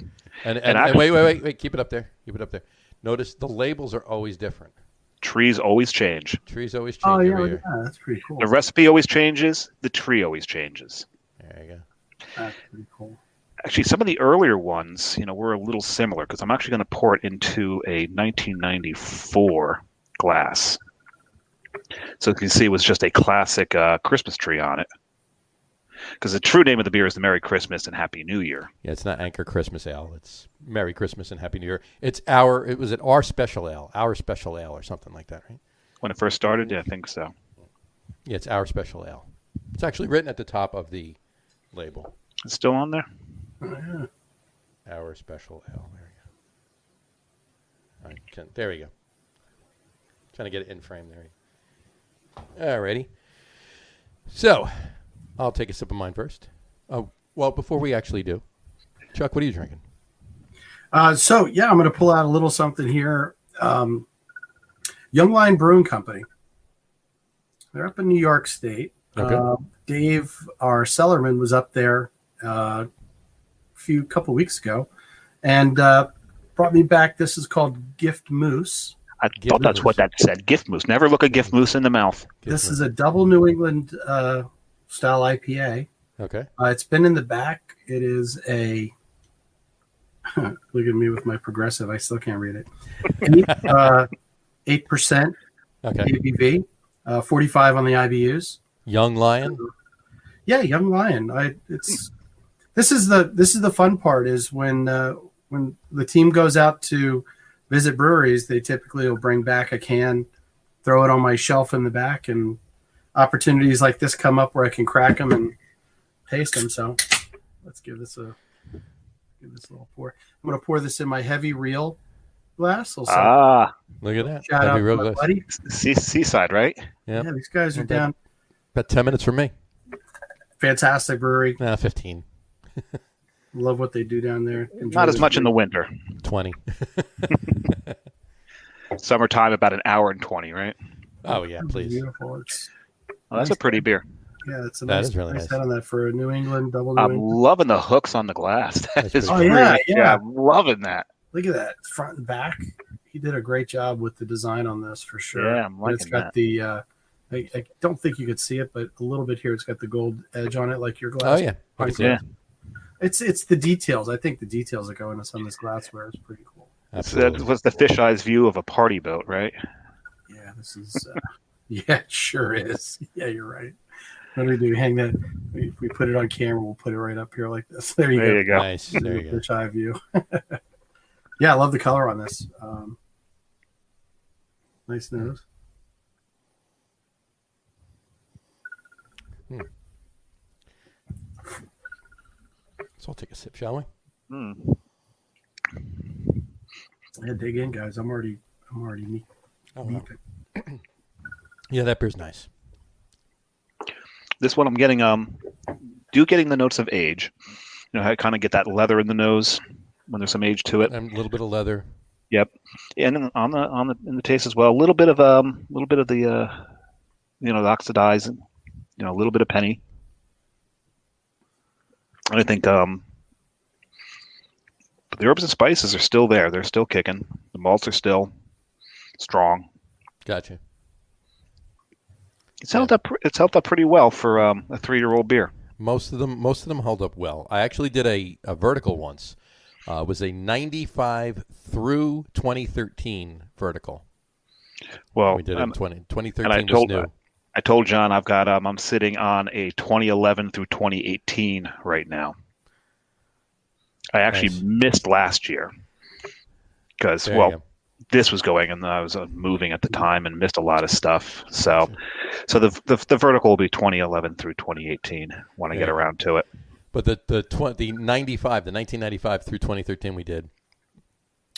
Speaker 1: And wait, keep it up there. Notice the labels are always different.
Speaker 3: Trees always change.
Speaker 4: Oh, yeah,
Speaker 1: every year.
Speaker 4: That's pretty cool.
Speaker 3: The recipe always changes. The tree always changes.
Speaker 1: There you go.
Speaker 4: That's pretty cool.
Speaker 3: Actually, some of the earlier ones, were a little similar because I'm actually going to pour it into a 1994 glass. So you can see it was just a classic Christmas tree on it. Because the true name of the beer is the Merry Christmas and Happy New Year.
Speaker 1: Yeah, it's not Anchor Christmas Ale. It's Merry Christmas and Happy New Year. It was our special ale or something like that, right?
Speaker 3: When it first started, yeah, I think so.
Speaker 1: Yeah, it's our special ale. It's actually written at the top of the label.
Speaker 3: It's still on there?
Speaker 4: Oh, yeah.
Speaker 1: Our special ale. There we go. There we go. Trying to get it in frame there. Alrighty. So, I'll take a sip of mine first. Well, before we actually do, Chuck, what are you drinking?
Speaker 4: I'm going to pull out a little something here. Young Lion Brewing Company. They're up in New York State.
Speaker 1: Okay.
Speaker 4: Dave, our cellarman, was up there a couple weeks ago, and brought me back. This is called Gift Moose.
Speaker 3: I thought that's what that said. Gift Moose. Never look a Gift Moose in the mouth.
Speaker 4: This is a double New England style IPA.
Speaker 1: Okay.
Speaker 4: It's been in the back. It is a look at me with my progressive. I still can't read it. 8%
Speaker 1: Okay.
Speaker 4: ABV, 45 on the IBUs.
Speaker 1: Young Lion.
Speaker 4: Yeah, Young Lion. This is the fun part is when the team goes out to visit breweries, they typically will bring back a can, throw it on my shelf in the back, and opportunities like this come up where I can crack them and taste them. So let's give this a little pour. I'm going to pour this in my heavy reel glass.
Speaker 1: Look at that.
Speaker 4: Shout out
Speaker 1: Heavy real
Speaker 4: to my
Speaker 1: glass.
Speaker 4: buddy.
Speaker 3: Seaside, right?
Speaker 1: Yeah.
Speaker 4: Yeah, these guys are down.
Speaker 1: About 10 minutes from me.
Speaker 4: Fantastic brewery.
Speaker 1: 15.
Speaker 4: Love what they do down there. Enjoy
Speaker 3: Not as
Speaker 4: this
Speaker 3: much in the
Speaker 4: beer.
Speaker 3: winter.
Speaker 1: 20.
Speaker 3: Summertime, about an hour and 20, right?
Speaker 1: Oh, yeah, please.
Speaker 4: Beautiful.
Speaker 3: Well, that's a pretty beer.
Speaker 4: Yeah, it's a
Speaker 1: That
Speaker 4: nice,
Speaker 1: is really
Speaker 4: nice
Speaker 1: nice.
Speaker 4: head on that for a New England double. New
Speaker 3: I'm
Speaker 4: England.
Speaker 3: loving the hooks on the glass. That
Speaker 1: That's
Speaker 3: is
Speaker 1: pretty
Speaker 4: cool.
Speaker 3: great.
Speaker 4: Oh, yeah.
Speaker 3: I'm loving that.
Speaker 4: Look at that front and back. He did a great job with the design on this for sure.
Speaker 3: Yeah, I'm
Speaker 4: And it's
Speaker 3: liking
Speaker 4: got
Speaker 3: that.
Speaker 4: the. I don't think you could see it, but a little bit here. It's got the gold edge on it, like your
Speaker 1: Oh
Speaker 4: glass.
Speaker 1: yeah, I can see
Speaker 3: Yeah.
Speaker 1: it.
Speaker 4: It's the details. I think the details that go into some of this glassware is pretty cool.
Speaker 1: Absolutely.
Speaker 3: That was the fisheyes view of a party boat, right?
Speaker 4: Yeah, this is. Yeah, it sure is. Yeah, you're right. What do we do? Hang that. If we put it on camera, we'll put it right up here like this. There you
Speaker 3: There
Speaker 4: go.
Speaker 3: you go.
Speaker 1: Nice. There you go.
Speaker 4: Fish eye view. Yeah, I love the color on this. Nice nose.
Speaker 1: So I'll take a sip, shall we?
Speaker 3: Mm.
Speaker 4: Yeah, dig in, guys. I'm already neat.
Speaker 1: Oh, wow. Yeah, that beer's nice.
Speaker 3: This one I'm getting getting the notes of age. You know, how I kind of get that leather in the nose when there's some age to it.
Speaker 1: And a little bit of leather.
Speaker 3: Yep, and in the taste as well, a little bit of the the oxidized, a little bit of penny. And I think the herbs and spices are still there. They're still kicking. The malts are still strong.
Speaker 1: Gotcha.
Speaker 3: It's held up. It's held up pretty well for a 3-year-old beer.
Speaker 1: Most of them held up well. I actually did a vertical once. It was a 95 through 2013 vertical.
Speaker 3: Well,
Speaker 1: We did it in 2013
Speaker 3: and I
Speaker 1: was
Speaker 3: told
Speaker 1: new.
Speaker 3: I told John I've got I'm sitting on a 2011 through 2018 right now. I actually
Speaker 1: Nice.
Speaker 3: missed last year because
Speaker 1: There you go.
Speaker 3: this was going and I was moving at the time and missed a lot of stuff. So the vertical will be 2011 through 2018 when I get
Speaker 1: Yeah.
Speaker 3: around to it.
Speaker 1: But the 1995 through 2013 we did.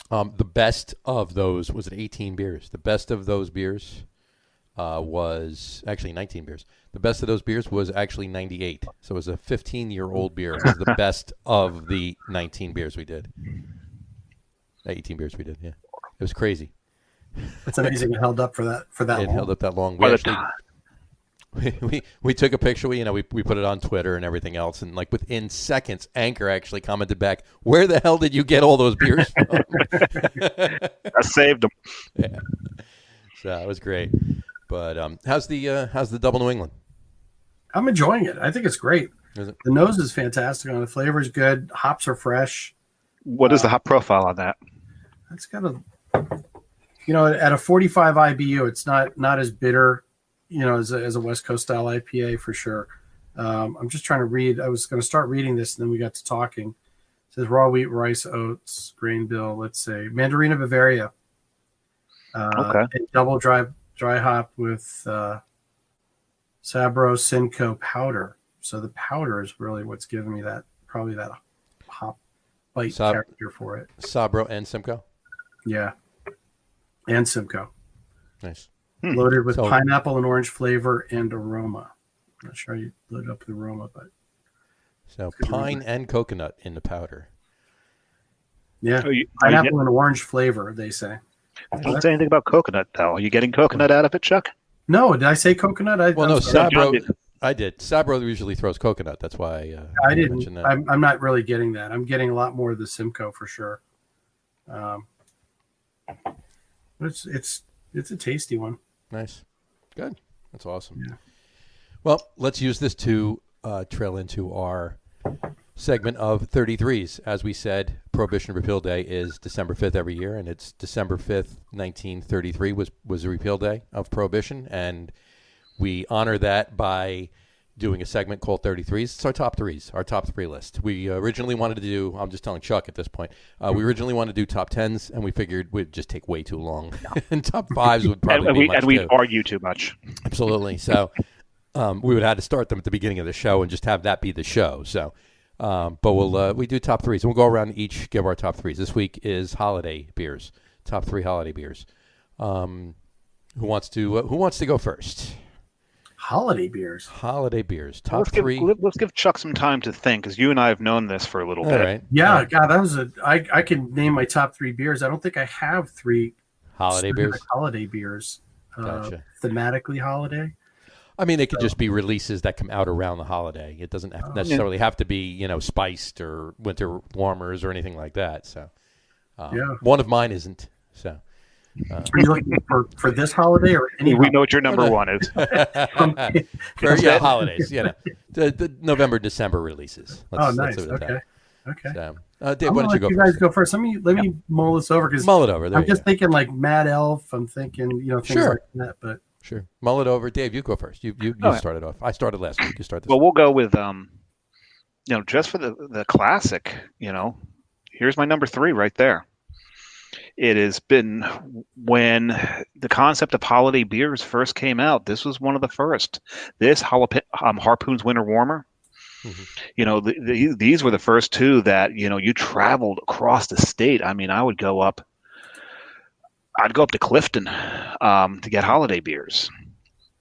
Speaker 1: The best of those was 18 beers. The best of those beers was actually 19 beers. The best of those beers was actually 98. So it was a 15-year-old beer. It was the best of the 19 beers we did. 18 beers we did, yeah. It was crazy.
Speaker 4: It's amazing it held up for that
Speaker 1: It
Speaker 4: long.
Speaker 1: held up that long.
Speaker 3: By
Speaker 1: We
Speaker 3: the
Speaker 1: actually we took a picture. We put it on Twitter and everything else, and like within seconds, Anchor actually commented back, "Where the hell did you get all those beers from?"
Speaker 3: I saved them.
Speaker 1: Yeah, so it was great. But how's the Double New England?
Speaker 4: I'm enjoying it. I think it's great.
Speaker 1: Is it?
Speaker 4: The nose is fantastic on it. The flavor is good. Hops are fresh.
Speaker 3: What is the hop profile on that?
Speaker 4: It's got at a 45 IBU, it's not as bitter, as a West Coast style IPA for sure. I'm just trying to read. I was going to start reading this, and then we got to talking. It says raw wheat, rice, oats, grain bill. Let's say Mandarina Bavaria.
Speaker 3: Okay.
Speaker 4: And double dry hop with Sabro Simcoe powder. So the powder is really what's giving me that hop bite character for it.
Speaker 1: Sabro and Simcoe.
Speaker 4: Yeah, and Simcoe.
Speaker 1: Nice.
Speaker 4: Loaded with
Speaker 1: So-
Speaker 4: pineapple and orange flavor and aroma. I'm not sure how you load up the aroma, but
Speaker 1: So pine and coconut in the powder.
Speaker 4: yeah,
Speaker 3: Are you
Speaker 4: pineapple and orange flavor, they say.
Speaker 3: I don't say anything about coconut, though. Are you getting coconut out of it, Chuck?
Speaker 4: No, did I say coconut?
Speaker 1: Well, no,
Speaker 4: I'm sorry.
Speaker 3: John
Speaker 1: Sabro.
Speaker 3: did.
Speaker 1: I did. Sabro usually throws coconut. That's why
Speaker 4: I didn't.
Speaker 1: mentioned that.
Speaker 4: I'm not really getting that. I'm getting a lot more of the Simcoe for sure. It's a tasty one.
Speaker 1: Nice. Good. That's awesome.
Speaker 4: Yeah.
Speaker 1: Well, let's use this to trail into our segment of 33s. As we said, Prohibition Repeal Day is December 5th every year, and it's December 5th, 1933 was the repeal day of Prohibition, and we honor that by doing a segment called 33s. It's our top threes, our top three list. We originally wanted to do, I'm just telling Chuck at this point, we originally wanted to do top 10s, and we figured we'd just take way too long. And top 5s would probably be much
Speaker 3: we
Speaker 1: too.
Speaker 3: argue too much.
Speaker 1: Absolutely. So we would have to start them at the beginning of the show and just have that be the show. So, but we do top threes, and we'll go around each, give our top threes. This week is holiday beers, top 3 holiday beers. Who wants to go first?
Speaker 4: Holiday beers.
Speaker 1: Holiday beers, top
Speaker 3: Let's
Speaker 1: 3.
Speaker 3: let's give Chuck some time to think, because you and I have known this for a little
Speaker 1: All
Speaker 3: bit.
Speaker 1: right.
Speaker 4: Yeah, God, that was I can name my top 3 beers. I don't think I have 3
Speaker 1: Holiday
Speaker 4: specific
Speaker 1: beers.
Speaker 4: holiday beers.
Speaker 1: Gotcha.
Speaker 4: Thematically holiday.
Speaker 1: I mean, it could just be releases that come out around the holiday. It doesn't necessarily have to be, spiced or winter warmers or anything like that. So, one of mine isn't. So,
Speaker 4: are you looking for this holiday or any?
Speaker 3: We know what your number one is.
Speaker 1: For holidays, the November, December releases.
Speaker 4: Nice. Okay.
Speaker 1: So, Dave, why don't you go
Speaker 4: first?
Speaker 1: first?
Speaker 4: Guys go first. Let me mull this over because
Speaker 1: mull it over.
Speaker 4: I'm just thinking like Mad Elf. I'm thinking things like that. But
Speaker 1: sure, mull it over. Dave, you go first. You started off. I started last week. You start this.
Speaker 3: Well, we'll go with just for the classic. Here's my number 3 right there. It has been when the concept of holiday beers first came out. This was one of the first. This Harpoon's Winter Warmer. Mm-hmm. These were the first 2 that you traveled across the state. I mean, I'd go up to Clifton to get holiday beers.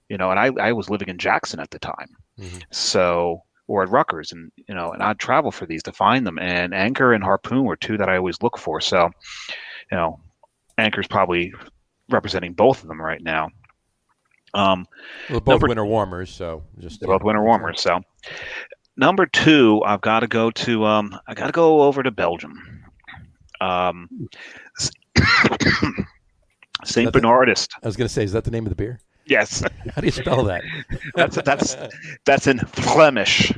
Speaker 3: And I was living in Jackson at the time, mm-hmm. Or at Rutgers, and I'd travel for these to find them. And Anchor and Harpoon were 2 that I always look for. So, Anchor's probably representing both of them right now.
Speaker 1: Both winter warmers, so
Speaker 3: both winter warmers. So, number 2, I've got to go to I got to go over to Belgium. Saint Bernardist.
Speaker 1: I was going to say, is that the name of the beer?
Speaker 3: Yes.
Speaker 1: How do you spell that?
Speaker 3: that's in Flemish.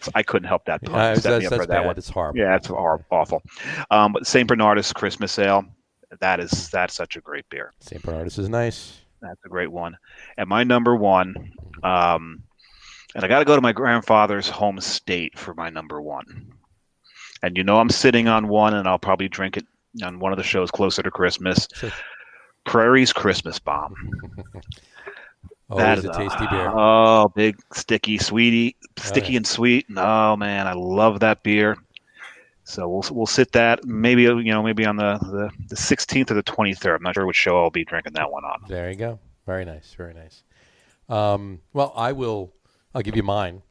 Speaker 3: So I couldn't help that pun.
Speaker 1: That's bad. One. It's horrible.
Speaker 3: Yeah, it's awful. But St. Bernardus Christmas Ale, that's such a great beer.
Speaker 1: St. Bernardus is nice.
Speaker 3: That's a great one. And my number 1, and I got to go to my grandfather's home state for my number 1. And I'm sitting on one, and I'll probably drink it on one of the shows closer to Christmas. Sure. Prairie's Christmas Bomb.
Speaker 1: That is a tasty beer.
Speaker 3: Oh, big, sticky, and sweet. Oh man, I love that beer. So we'll sit that maybe on the 16th or the 23rd. I'm not sure which show I'll be drinking that one on.
Speaker 1: There you go. Very nice. Very nice. Well, I'll give you mine.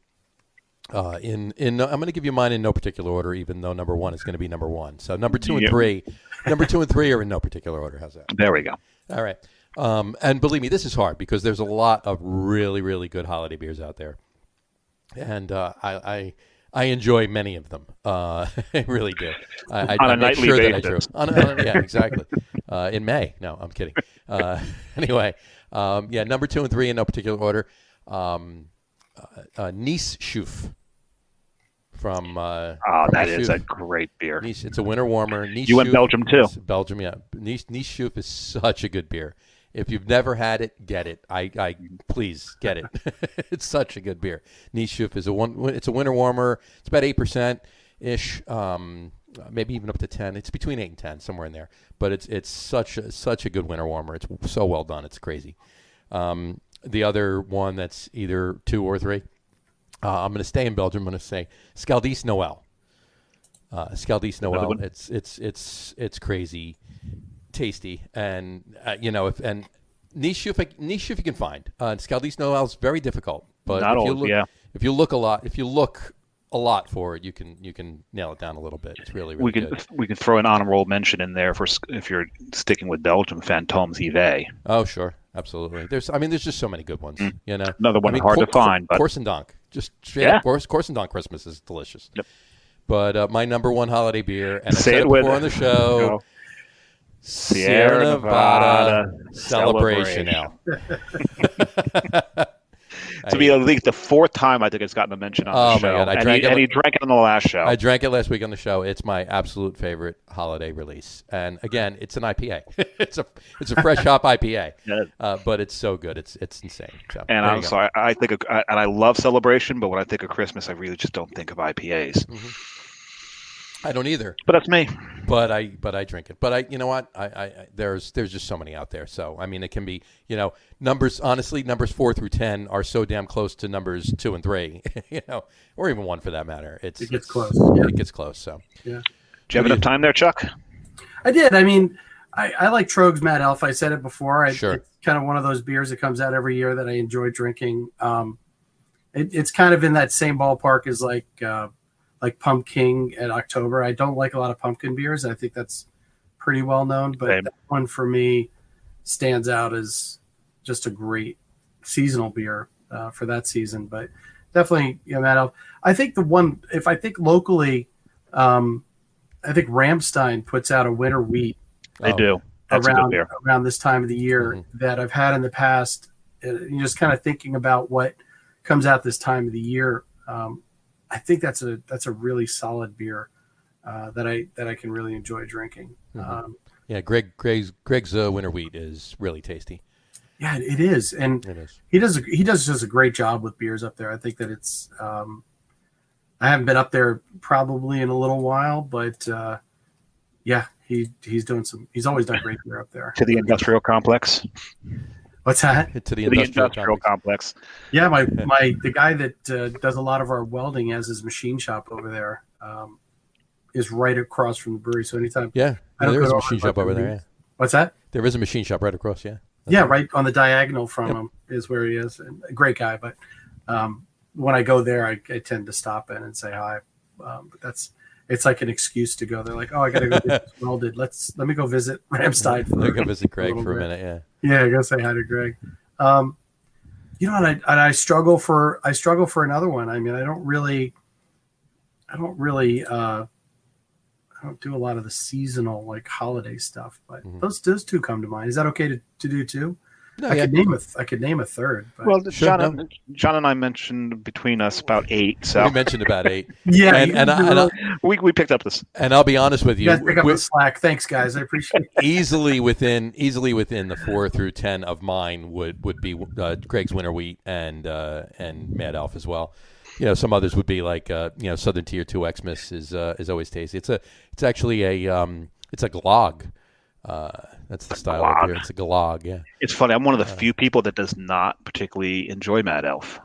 Speaker 1: I'm going to give you mine in no particular order, even though number 1 is going to be number 1. So number 2 and 3 are in no particular order. How's that?
Speaker 3: There we go.
Speaker 1: All right. And believe me, this is hard because there's a lot of really, really good holiday beers out there, and I enjoy many of them. I really do.
Speaker 3: On a nightly basis.
Speaker 1: Yeah, exactly. In May. No, I'm kidding. Anyway, number 2 and 3 in no particular order. Nice Schoof. From
Speaker 3: that is a great beer.
Speaker 1: Nice, it's a winter warmer. Nice
Speaker 3: you went Belgium too.
Speaker 1: Belgium, yeah. Nice Schoof is such a good beer. If you've never had it, get it. I please get it. It's such a good beer. Nice Schoof is it's a winter warmer. It's about 8% ish, maybe even up to 10. It's between 8 and 10, somewhere in there. But it's such a good winter warmer. It's so well done. It's crazy. The other one that's either 2 or 3. I'm going to stay in Belgium. I'm going to say Scaldis Noel. Scaldis Noel. It's crazy, tasty, and and niche if you can find. Scaldis Noel is very difficult, but if you look a lot for it, you can nail it down a little bit. It's really good.
Speaker 3: We can throw an honorable mention in there for if you're sticking with Belgium, Fantomes Yves.
Speaker 1: Oh sure, absolutely. There's just so many good ones.
Speaker 3: Another one hard to find, but
Speaker 1: Corsendonk. Just straight up, Corsendonk Christmas is delicious. Yep. But my number 1 holiday beer, and I said it before on the show, Sierra Nevada Celebration Ale.
Speaker 3: To be at least the 4th time I think it's gotten a mention on the show.
Speaker 1: My God.
Speaker 3: He drank it on the last show.
Speaker 1: I drank it last week on the show. It's my absolute favorite holiday release. And again, it's an IPA. it's a fresh hop IPA. But it's so good. It's insane. So,
Speaker 3: and I'm sorry. I think and I love Celebration, but when I think of Christmas, I really just don't think of IPAs.
Speaker 1: Mm-hmm. I don't either.
Speaker 3: But that's me.
Speaker 1: But I drink it. But you know what? There's just so many out there. So I mean, it can be numbers. Honestly, numbers 4 through 10 are so damn close to numbers 2 and 3. Or even 1 for that matter. It gets close. Yeah. It gets close. So
Speaker 3: yeah. Do you have enough time there, Chuck?
Speaker 4: I did. I mean, I like Troegs Mad Elf. I said it before.
Speaker 1: Sure.
Speaker 4: It's kind of one of those beers that comes out every year that I enjoy drinking. It's kind of in that same ballpark as like Pumpkin at October. I don't like a lot of pumpkin beers. I think that's pretty well known, but that one for me stands out as just a great seasonal beer for that season. But definitely, Matt Elf. I think if I think locally, I think Ramstein puts out a winter wheat.
Speaker 3: They do. That's a good beer.
Speaker 4: Around this time of the year that I've had in the past. You're just kind of thinking about what comes out this time of the year. I think that's a really solid beer that I can really enjoy drinking.
Speaker 1: Yeah, Greg's winter wheat is really tasty.
Speaker 4: Yeah, it is, and he does just a great job with beers up there. I think that it's. I haven't been up there probably in a little while, but yeah, he's doing some. He's always done great beer up there.
Speaker 3: To the industrial complex.
Speaker 4: What's that?
Speaker 1: To the industrial
Speaker 3: complex.
Speaker 4: Yeah, the guy that does a lot of our welding has his machine shop over there. Is right across from the brewery. So anytime,
Speaker 1: there is a machine shop over there. Yeah.
Speaker 4: What's that?
Speaker 1: There is a machine shop right across. Yeah.
Speaker 4: Right on the diagonal from him is where he is. And a great guy, but when I go there, I tend to stop in and say hi. But it's like an excuse to go. They're like, oh, I got to go get this welded. Let me go visit Ramstein.
Speaker 1: Let me go visit Greg for a minute. Yeah.
Speaker 4: Yeah, go say hi to Greg. And I struggle for another one. I mean, I don't do a lot of the seasonal like holiday stuff, but those two come to mind. Is that okay to do too? No, I could name a third. But.
Speaker 3: Well, John and I mentioned between us about 8. So
Speaker 1: we mentioned about 8.
Speaker 4: Yeah,
Speaker 1: and
Speaker 3: we picked up this.
Speaker 1: And I'll be honest with you,
Speaker 4: guys pick up the slack. Thanks, guys. I appreciate it.
Speaker 1: Easily within the 4 through 10 of mine would be Greg's Winter Wheat and Mad Elf as well. Some others would be like Southern Tier 2 Xmas is always tasty. It's actually it's a glog. That's the style of beer. It's a glog, yeah. It's
Speaker 3: funny. I'm one of the few people that does not particularly enjoy Mad Elf.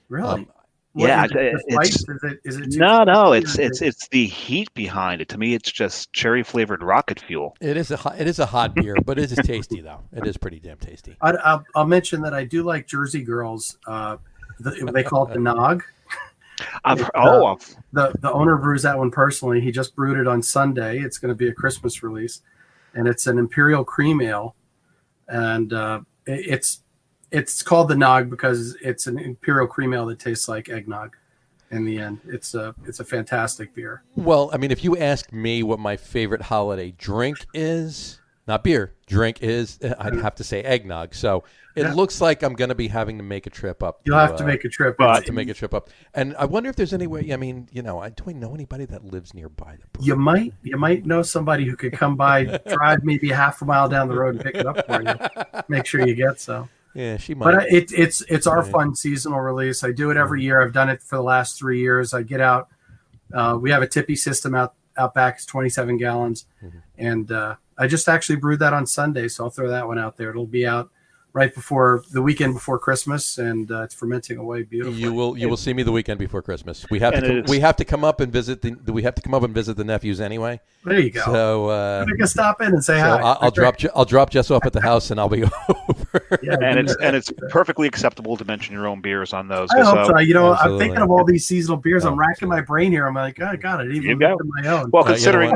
Speaker 4: Really?
Speaker 3: Yeah.
Speaker 4: Is it
Speaker 3: no. It's the heat behind it. To me, it's just cherry flavored rocket fuel.
Speaker 1: It is a hot beer, but it is tasty though. It is pretty damn tasty.
Speaker 4: I'll mention that I do like Jersey Girls. They call it the Nog. The owner brews that one personally. He just brewed it on Sunday. It's going to be a Christmas release. And it's an imperial cream ale, and it's called the Nog because it's an imperial cream ale that tastes like eggnog. In the end, it's a fantastic beer.
Speaker 1: Well, I mean, if you ask me what my favorite holiday drink is, not beer, drink is, I'd have to say eggnog. So it looks like I'm going to be having to make a trip up.
Speaker 4: You'll have to make a trip.
Speaker 1: Make a trip up. And I wonder if there's any way, I mean, do I know anybody that lives nearby?
Speaker 4: You might know somebody who could come by, drive maybe half a mile down the road and pick it up for you. Make sure you get some.
Speaker 1: Yeah, she might.
Speaker 4: But it's our fun seasonal release. I do it every year. I've done it for the last 3 years. I get out. We have a tippy system out back. It's 27 gallons. And I just actually brewed that on Sunday, so I'll throw that one out there. It'll be out right before the weekend before Christmas, and it's fermenting away beautifully.
Speaker 1: You will see me the weekend before Christmas. We have to come up and visit the nephews anyway.
Speaker 4: There you go.
Speaker 1: So
Speaker 4: you can stop in and say hi.
Speaker 1: I'll drop Jess off at the house and I'll be over.
Speaker 3: Yeah, and it's perfectly acceptable to mention your own beers on those.
Speaker 4: I hope so. Absolutely. I'm thinking of all these seasonal beers. I'm racking my brain here. I'm like, oh, God, I didn't even look at my own.
Speaker 3: Well, considering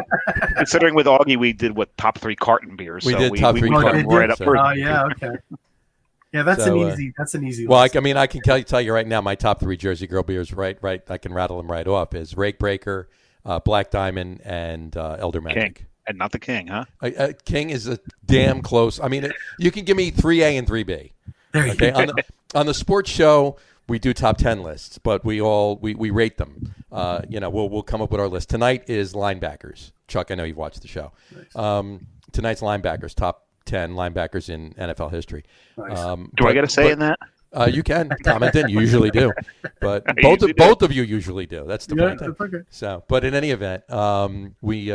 Speaker 3: with Augie, we did top 3 carton beers.
Speaker 1: We did top 3 carton
Speaker 3: right up first.
Speaker 4: Oh yeah, okay. Yeah, that's an easy.
Speaker 1: Well,
Speaker 4: list.
Speaker 1: I can tell you right now, my top 3 Jersey Girl beers, right. I can rattle them right off. Is Rake Breaker, Black Diamond, and Elder Magic.
Speaker 3: King. And not the King, huh?
Speaker 1: King is a damn close. I mean, you can give me 3A and 3B.
Speaker 4: There you go.
Speaker 1: On the sports show, we do top 10 lists, but we rate them. We'll come up with our list. Tonight is linebackers. Chuck, I know you've watched the show. Nice. Tonight's linebackers, top 10 linebackers in NFL history.
Speaker 4: Nice.
Speaker 3: Do I get a say in that?
Speaker 1: You can comment in. You usually do, but both of you usually do. That's the point.
Speaker 4: That's okay.
Speaker 1: So, but in any event, we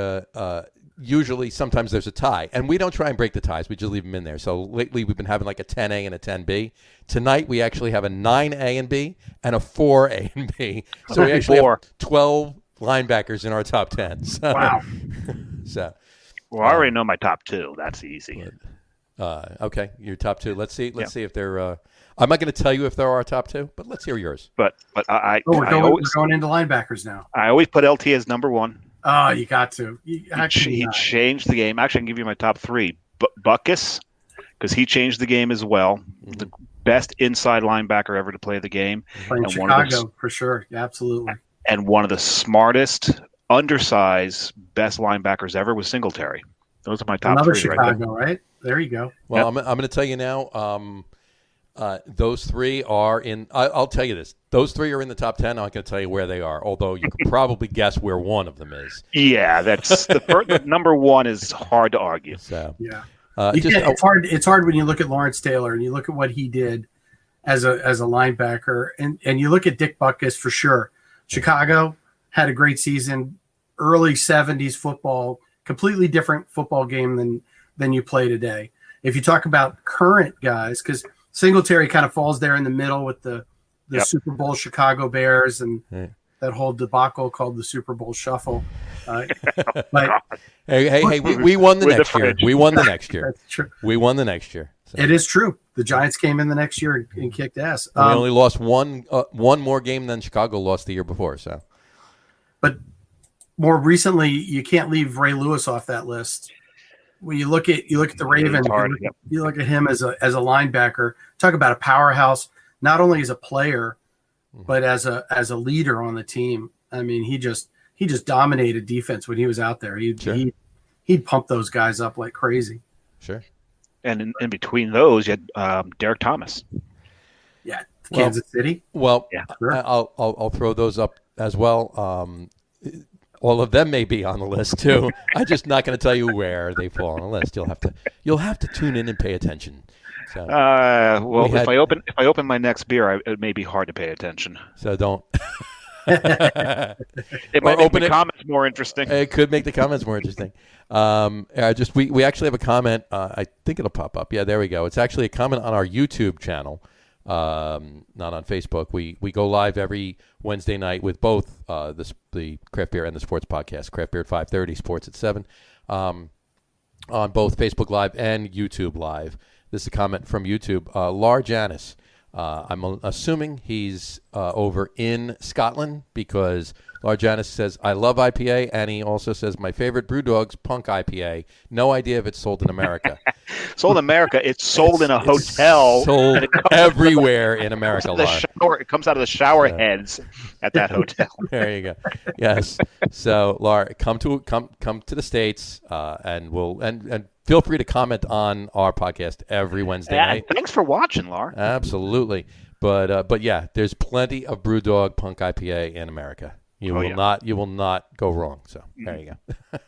Speaker 1: usually sometimes there's a tie, and we don't try and break the ties. We just leave them in there. So lately we've been having like a 10A and a 10B. Tonight we actually have a 9A and B and a 4A and B. So we actually have 12 linebackers in our top 10. So,
Speaker 4: wow.
Speaker 1: So.
Speaker 3: Well, I already know my top 2. That's easy.
Speaker 1: Okay, your top 2. Let's see if they're. I'm not going to tell you if they're our top 2, but let's hear yours.
Speaker 3: But
Speaker 4: we're going into linebackers now.
Speaker 3: I always put LT as number 1.
Speaker 4: Oh, you got to.
Speaker 3: He changed the game. Actually, I can give you my top 3. Buckus, because he changed the game as well. the best inside linebacker ever to play the game.
Speaker 4: Playing
Speaker 3: and
Speaker 4: Chicago, for sure. Yeah, absolutely.
Speaker 3: And one of the smartest, undersized, best linebackers ever was Singletary. Those are my top
Speaker 4: Another
Speaker 3: three.
Speaker 4: Chicago, right? There you go.
Speaker 1: Well, I'm going to tell you now. Those three are in. I'll tell you this. Those three are in the top 10. I'm not going to tell you where they are, although you could probably guess where one of them is.
Speaker 3: Yeah, that's the number one is hard to argue.
Speaker 1: So
Speaker 4: yeah, it's hard. It's hard when you look at Lawrence Taylor and you look at what he did as a linebacker, and you look at Dick Butkus for sure. Chicago had a great season, early 70s football, completely different football game than you play today. If you talk about current guys, because Singletary kind of falls there in the middle with the Super Bowl Chicago Bears and that whole debacle called the Super Bowl Shuffle. But,
Speaker 1: hey, we won the next year. We won the next year.
Speaker 4: That's true.
Speaker 1: We won the next year. So.
Speaker 4: It is true. The Giants came in the next year and kicked ass.
Speaker 1: We only lost one more game than Chicago lost the year before. So,
Speaker 4: but more recently, you can't leave Ray Lewis off that list. When you look at the Ravens, you look at him as a linebacker. Talk about a powerhouse, not only as a player, but as a leader on the team. I mean, he just dominated defense when he was out there. He'd pump those guys up like crazy.
Speaker 1: Sure.
Speaker 3: And in between those, you had Derek Thomas.
Speaker 4: Yeah, Kansas City.
Speaker 1: Well,
Speaker 3: yeah,
Speaker 4: sure.
Speaker 1: I'll throw those up as well. All of them may be on the list too. I'm just not going to tell you where they fall on the list. You'll have to tune in and pay attention. So,
Speaker 3: if I open my next beer, it may be hard to pay attention.
Speaker 1: So don't.
Speaker 3: It might make the comments more interesting.
Speaker 1: It could make the comments more interesting. We actually have a comment. I think it'll pop up. Yeah, there we go. It's actually a comment on our YouTube channel, not on Facebook. We go live every Wednesday night with both the Craft Beer and the Sports Podcast, Craft Beer at 5:30, Sports at 7, on both Facebook Live and YouTube Live. This is a comment from YouTube. Lar Janis. I'm assuming he's over in Scotland because Lar Janis says, I love IPA, and he also says, my favorite Brewdog's Punk IPA. No idea if it's sold in America.
Speaker 3: Sold in America. It's sold in a hotel.
Speaker 1: Sold everywhere in America.
Speaker 3: It comes out of the shower heads at that hotel.
Speaker 1: There you go. Yes. So, Lar, come to the States, and we'll and feel free to comment on our podcast every Wednesday night.
Speaker 3: Thanks for watching, Lar.
Speaker 1: Absolutely. But yeah, there's plenty of Brewdog Punk IPA in America. You will not go wrong. So there you go.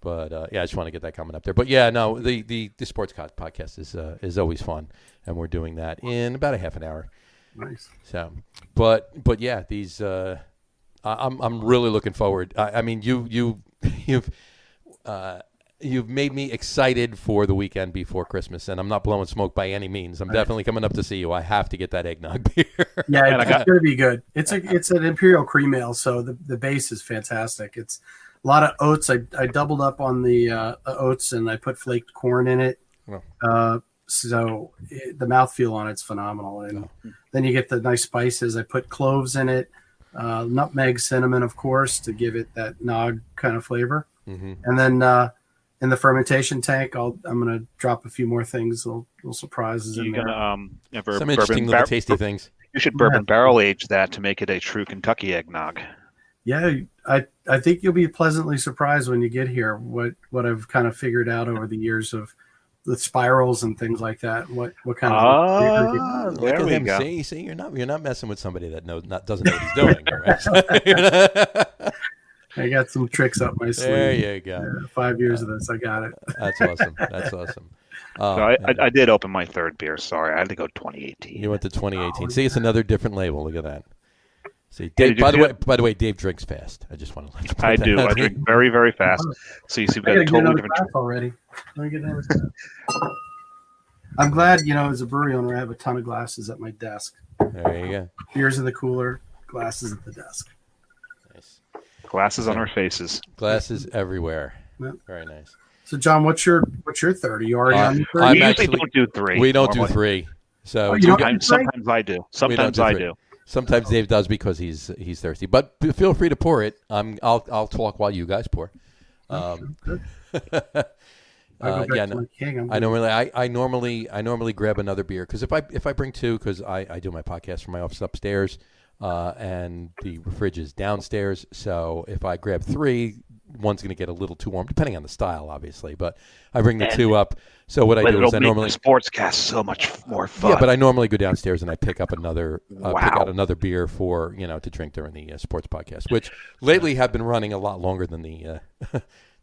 Speaker 1: But I just want to get that comment up there. But yeah, no, the Sports Podcast is always fun, and we're doing that in about a half an hour.
Speaker 4: Nice.
Speaker 1: So, but yeah, these I'm really looking forward. I mean, you've made me excited for the weekend before Christmas, and I'm not blowing smoke by any means. I'm definitely coming up to see you. I have to get that eggnog beer.
Speaker 4: Yeah, it's going to be good. It's an Imperial Cream Ale, so the base is fantastic. It's a lot of oats. I doubled up on the oats, and I put flaked corn in it. So the mouthfeel on it's phenomenal. And then you get the nice spices. I put cloves in it, nutmeg, cinnamon, of course, to give it that nog kind of flavor. Mm-hmm. And then in the fermentation tank, I'm going to drop a few more things, little surprises in there.
Speaker 1: Some interesting little tasty things.
Speaker 3: You should bourbon barrel age that to make it a true Kentucky eggnog.
Speaker 4: Yeah, I think you'll be pleasantly surprised when you get here. What I've kind of figured out over the years of the spirals and things like that. What kind of
Speaker 3: there we go.
Speaker 1: See, you're not messing with somebody that doesn't know what he's doing.
Speaker 4: I got some tricks up my sleeve.
Speaker 1: There you go.
Speaker 4: 5 years of this, I got it.
Speaker 1: That's awesome. That's awesome.
Speaker 3: So I did open my third beer. Sorry, I had to go 2018.
Speaker 1: You went to 2018. See, it's another different label. Look at that. See, Dave, by the way, Dave drinks fast. I just want to let you know.
Speaker 3: I do. I drink very, very fast. So you see, we've got a totally different.
Speaker 4: Already. Let me get another glass. I'm glad, as a brewery owner, I have a ton of glasses at my desk.
Speaker 1: There you go.
Speaker 4: Beers in the cooler, glasses at the desk.
Speaker 1: Nice.
Speaker 3: Glasses on our faces.
Speaker 1: Glasses everywhere.
Speaker 4: Yep.
Speaker 1: Very nice.
Speaker 4: So, John, what's your 30? You already on your 30?
Speaker 3: We usually don't do 3.
Speaker 1: We don't do 3. So
Speaker 3: sometimes I do. Sometimes I do.
Speaker 1: Sometimes Dave does because he's thirsty. But feel free to pour it. I'll talk while you guys pour.
Speaker 4: I'll go back
Speaker 1: yeah,
Speaker 4: to my King.
Speaker 1: I normally grab another beer because if I bring two, because I do my podcast from my office upstairs, and the fridge is downstairs. So if I grab three, one's going to get a little too warm, depending on the style, obviously. But I bring the two up. So what I do is I normally
Speaker 3: the sportscast so much more fun.
Speaker 1: Yeah, but I normally go downstairs and I pick up another
Speaker 3: Wow.
Speaker 1: pick out another beer for to drink during the sports podcast, which lately have been running a lot longer than the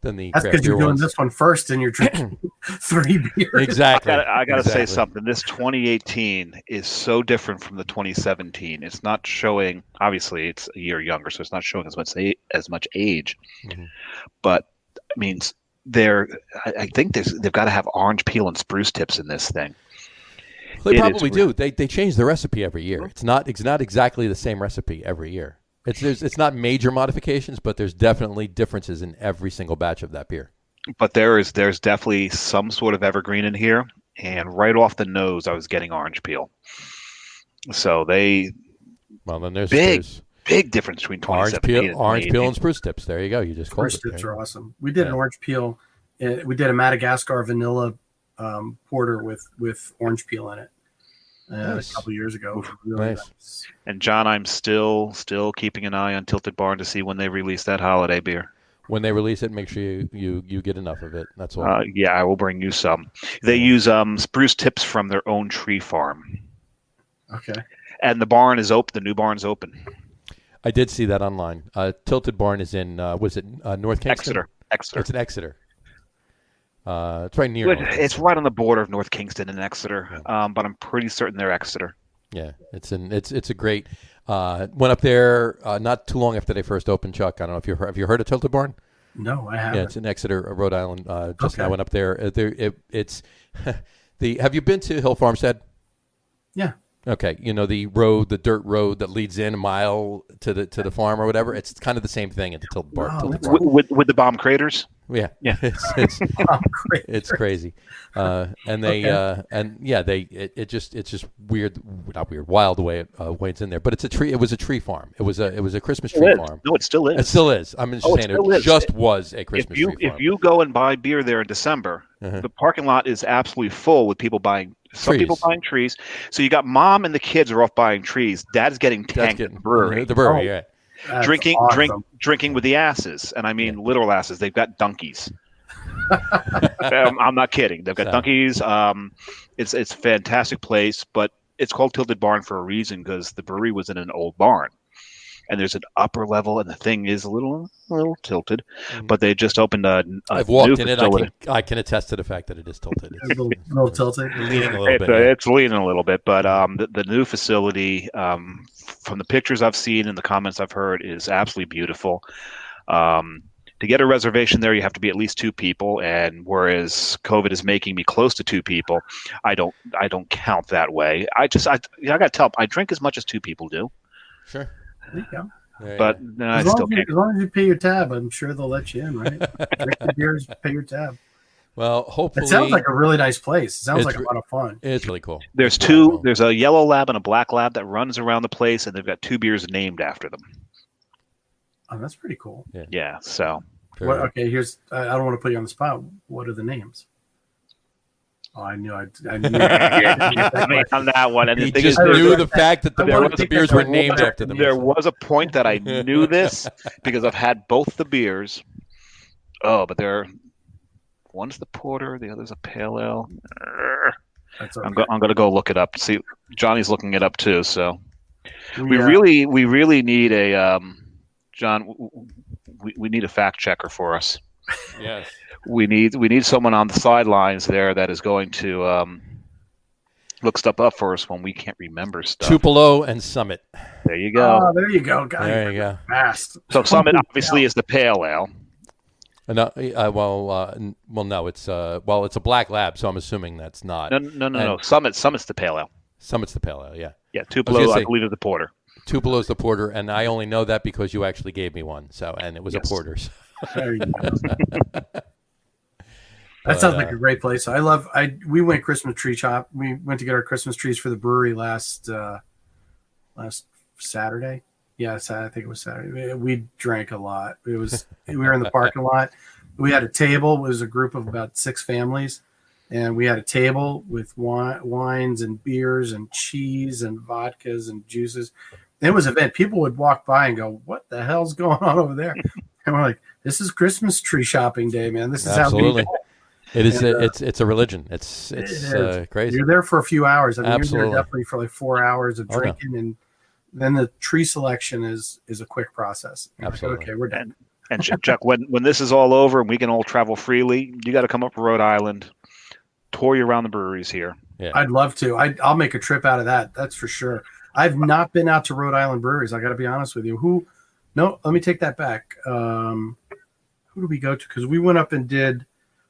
Speaker 1: than the
Speaker 4: That's
Speaker 1: craft
Speaker 4: because
Speaker 1: beer
Speaker 4: you're doing
Speaker 1: ones.
Speaker 4: this one first and you're drinking 3 beers.
Speaker 1: Exactly.
Speaker 3: I got to
Speaker 1: Exactly.
Speaker 3: say something. This 2018 is so different from the 2017. It's not showing. Obviously, it's a year younger, so it's not showing as much age.
Speaker 1: Mhm.
Speaker 3: But I mean, I think they've got to have orange peel and spruce tips in this thing.
Speaker 1: They
Speaker 3: It is
Speaker 1: probably do. They change the recipe every year. It's not exactly the same recipe every year. It's not major modifications, but there's definitely differences in every single batch of that beer.
Speaker 3: But there's definitely some sort of evergreen in here, and right off the nose, I was getting orange peel. So
Speaker 1: Then there's
Speaker 3: big difference between 2017 and
Speaker 1: orange peel
Speaker 3: 2018.
Speaker 1: and spruce tips. There you go. You just called
Speaker 4: Spruce
Speaker 1: it.
Speaker 4: tips
Speaker 1: Right?
Speaker 4: are awesome. We did an orange peel. We did a Madagascar vanilla porter with orange peel in it
Speaker 1: Nice.
Speaker 4: a couple years ago. It was really
Speaker 1: Nice.
Speaker 3: And John, I'm still keeping an eye on Tilted Barn to see when they release that holiday beer.
Speaker 1: When they release it, make sure you get enough of it. That's all.
Speaker 3: Yeah, I will bring you some. They use spruce tips from their own tree farm,
Speaker 4: Okay.
Speaker 3: and the barn is open. The new barn's open.
Speaker 1: I did see that online. Tilted Barn is in was it North Kingston?
Speaker 3: Exeter.
Speaker 1: It's in Exeter. It's right near.
Speaker 3: It's right on the border of North Kingston and Exeter, but I'm pretty certain they're Exeter.
Speaker 1: Yeah, it's a great. Went up there not too long after they first opened. Chuck, I don't know if have you heard of Tilted Barn?
Speaker 4: No, I haven't.
Speaker 1: Yeah, it's in Exeter, Rhode Island. Justin and I
Speaker 4: Okay.
Speaker 1: went up there. It's Have you been to Hill Farmstead?
Speaker 4: Yeah.
Speaker 1: Okay, the dirt road that leads in a mile to the farm or whatever. It's kind of the same thing at the Tilted Barn.
Speaker 4: Wow,
Speaker 1: Tilted
Speaker 4: that's
Speaker 1: Barn.
Speaker 3: With the bomb craters.
Speaker 1: Yeah,
Speaker 3: Yeah.
Speaker 1: it's
Speaker 4: Oh, great.
Speaker 1: it's crazy, and they
Speaker 4: Okay.
Speaker 1: it's just weird, not weird, wild the way it's in there. But it's a tree. It was a tree farm. It was a Christmas tree farm.
Speaker 3: No, it still is.
Speaker 1: It still is. I'm just saying
Speaker 3: still
Speaker 1: it
Speaker 3: is.
Speaker 1: just was a Christmas tree farm.
Speaker 3: If you go and buy beer there in December,
Speaker 1: Uh-huh.
Speaker 3: the parking lot is absolutely full with people buying. Some
Speaker 1: Trees.
Speaker 3: people buying trees. So you got mom and the kids are off buying trees. Dad's getting tanked at the brewery.
Speaker 1: The brewery,
Speaker 4: Oh.
Speaker 1: yeah.
Speaker 4: That's
Speaker 3: drinking
Speaker 4: awesome.
Speaker 3: drinking with the asses, and I mean literal asses. They've got donkeys. I'm not kidding. They've got
Speaker 1: So.
Speaker 3: donkeys. It's a fantastic place, but it's called Tilted Barn for a reason because the brewery was in an old barn, and there's an upper level, and the thing is a little tilted. But they just opened a
Speaker 1: I've
Speaker 3: new
Speaker 1: walked in it.
Speaker 3: facility.
Speaker 1: I can attest to the fact that it is tilted.
Speaker 4: A little tilted.
Speaker 1: Leaning a little bit. Yeah.
Speaker 3: It's leaning a little bit, but the new facility, from the pictures I've seen and the comments I've heard, is absolutely beautiful. To get a reservation there, you have to be at least 2 people, and whereas COVID is making me close to 2 people, I don't count that way. I got to tell, I drink as much as 2 people do,
Speaker 1: Sure.
Speaker 4: There you go.
Speaker 1: There you
Speaker 3: but
Speaker 1: go.
Speaker 3: I
Speaker 4: As long
Speaker 3: still
Speaker 4: as, you,
Speaker 3: can't.
Speaker 4: as long as you pay your tab, I'm sure they'll let you in, right? Drink the beers, pay your tab.
Speaker 1: Well, hopefully
Speaker 4: It sounds like a really nice place. It sounds
Speaker 1: It's
Speaker 4: like a lot of fun.
Speaker 1: it's really cool.
Speaker 3: There's
Speaker 1: It's really
Speaker 3: two.
Speaker 1: cool.
Speaker 3: There's a yellow lab and a black lab that runs around the place, and they've got 2 beers named after them.
Speaker 4: Oh, that's pretty cool.
Speaker 3: Yeah, so
Speaker 1: Very
Speaker 4: What, okay, here's. I don't want to put you on the spot. What are the names? Oh, I knew. I knew.
Speaker 3: I mean, on that one, and
Speaker 1: He
Speaker 3: the thing
Speaker 1: just
Speaker 3: is,
Speaker 1: knew the fact that
Speaker 4: I wanted to
Speaker 1: the
Speaker 4: take
Speaker 1: beers
Speaker 4: that
Speaker 1: were
Speaker 4: one
Speaker 1: named
Speaker 4: back.
Speaker 1: after them.
Speaker 3: there was a point that I knew this because I've had both the beers. Oh, but one's the porter, the other's a pale ale.
Speaker 4: That's
Speaker 3: I'm
Speaker 4: okay.
Speaker 3: going to go look it up. See, Johnny's looking it up too. So we
Speaker 4: Yeah.
Speaker 3: really need a John. We need a fact checker for us.
Speaker 1: Yes.
Speaker 3: We need someone on the sidelines there that is going to look stuff up for us when we can't remember stuff.
Speaker 1: Tupelo and Summit.
Speaker 3: There you go.
Speaker 4: Oh, there you go, guys.
Speaker 1: There you go.
Speaker 4: Fast.
Speaker 3: So Summit obviously is the pale ale.
Speaker 1: No, no, it's it's a black lab, so I'm assuming that's not.
Speaker 3: No. Summit's the pale ale.
Speaker 1: Summit's the pale ale, yeah.
Speaker 3: Yeah,
Speaker 1: I was
Speaker 3: Tupelo,
Speaker 1: gonna
Speaker 3: I
Speaker 1: say-
Speaker 3: believe, is the porter.
Speaker 1: Tupelo's the porter, and I only know that because you actually gave me one. So, and it was a
Speaker 3: Yes.
Speaker 1: porter. So.
Speaker 4: There you go. That sounds like a great place. We went Christmas tree shop. We went to get our Christmas trees for the brewery last Saturday. Yeah, I think it was Saturday. We drank a lot. We were in the parking lot. we had a table. It was a group of about 6 families, and we had a table with wines and beers and cheese and vodkas and juices. It was an event. People would walk by and go, "What the hell's going on over there?" And we're like, "This is Christmas tree shopping day, man. This is
Speaker 1: Absolutely.
Speaker 4: how we do
Speaker 1: It is.
Speaker 4: And,
Speaker 1: It's a religion. It's crazy.
Speaker 4: You're there for a few hours. I mean,
Speaker 1: Absolutely.
Speaker 4: you're there definitely for like 4 hours of drinking, and then the tree selection is a quick process.
Speaker 1: Absolutely.
Speaker 4: Like, okay, we're done.
Speaker 3: And Chuck, when this is all over and we can all travel freely, you got to come up to Rhode Island, tour you around the breweries here.
Speaker 1: Yeah.
Speaker 4: I'd love to. I'll make a trip out of that. That's for sure. I've not been out to Rhode Island breweries. I got to be honest with you. No, let me take that back. Who did we go to? Because we went up and did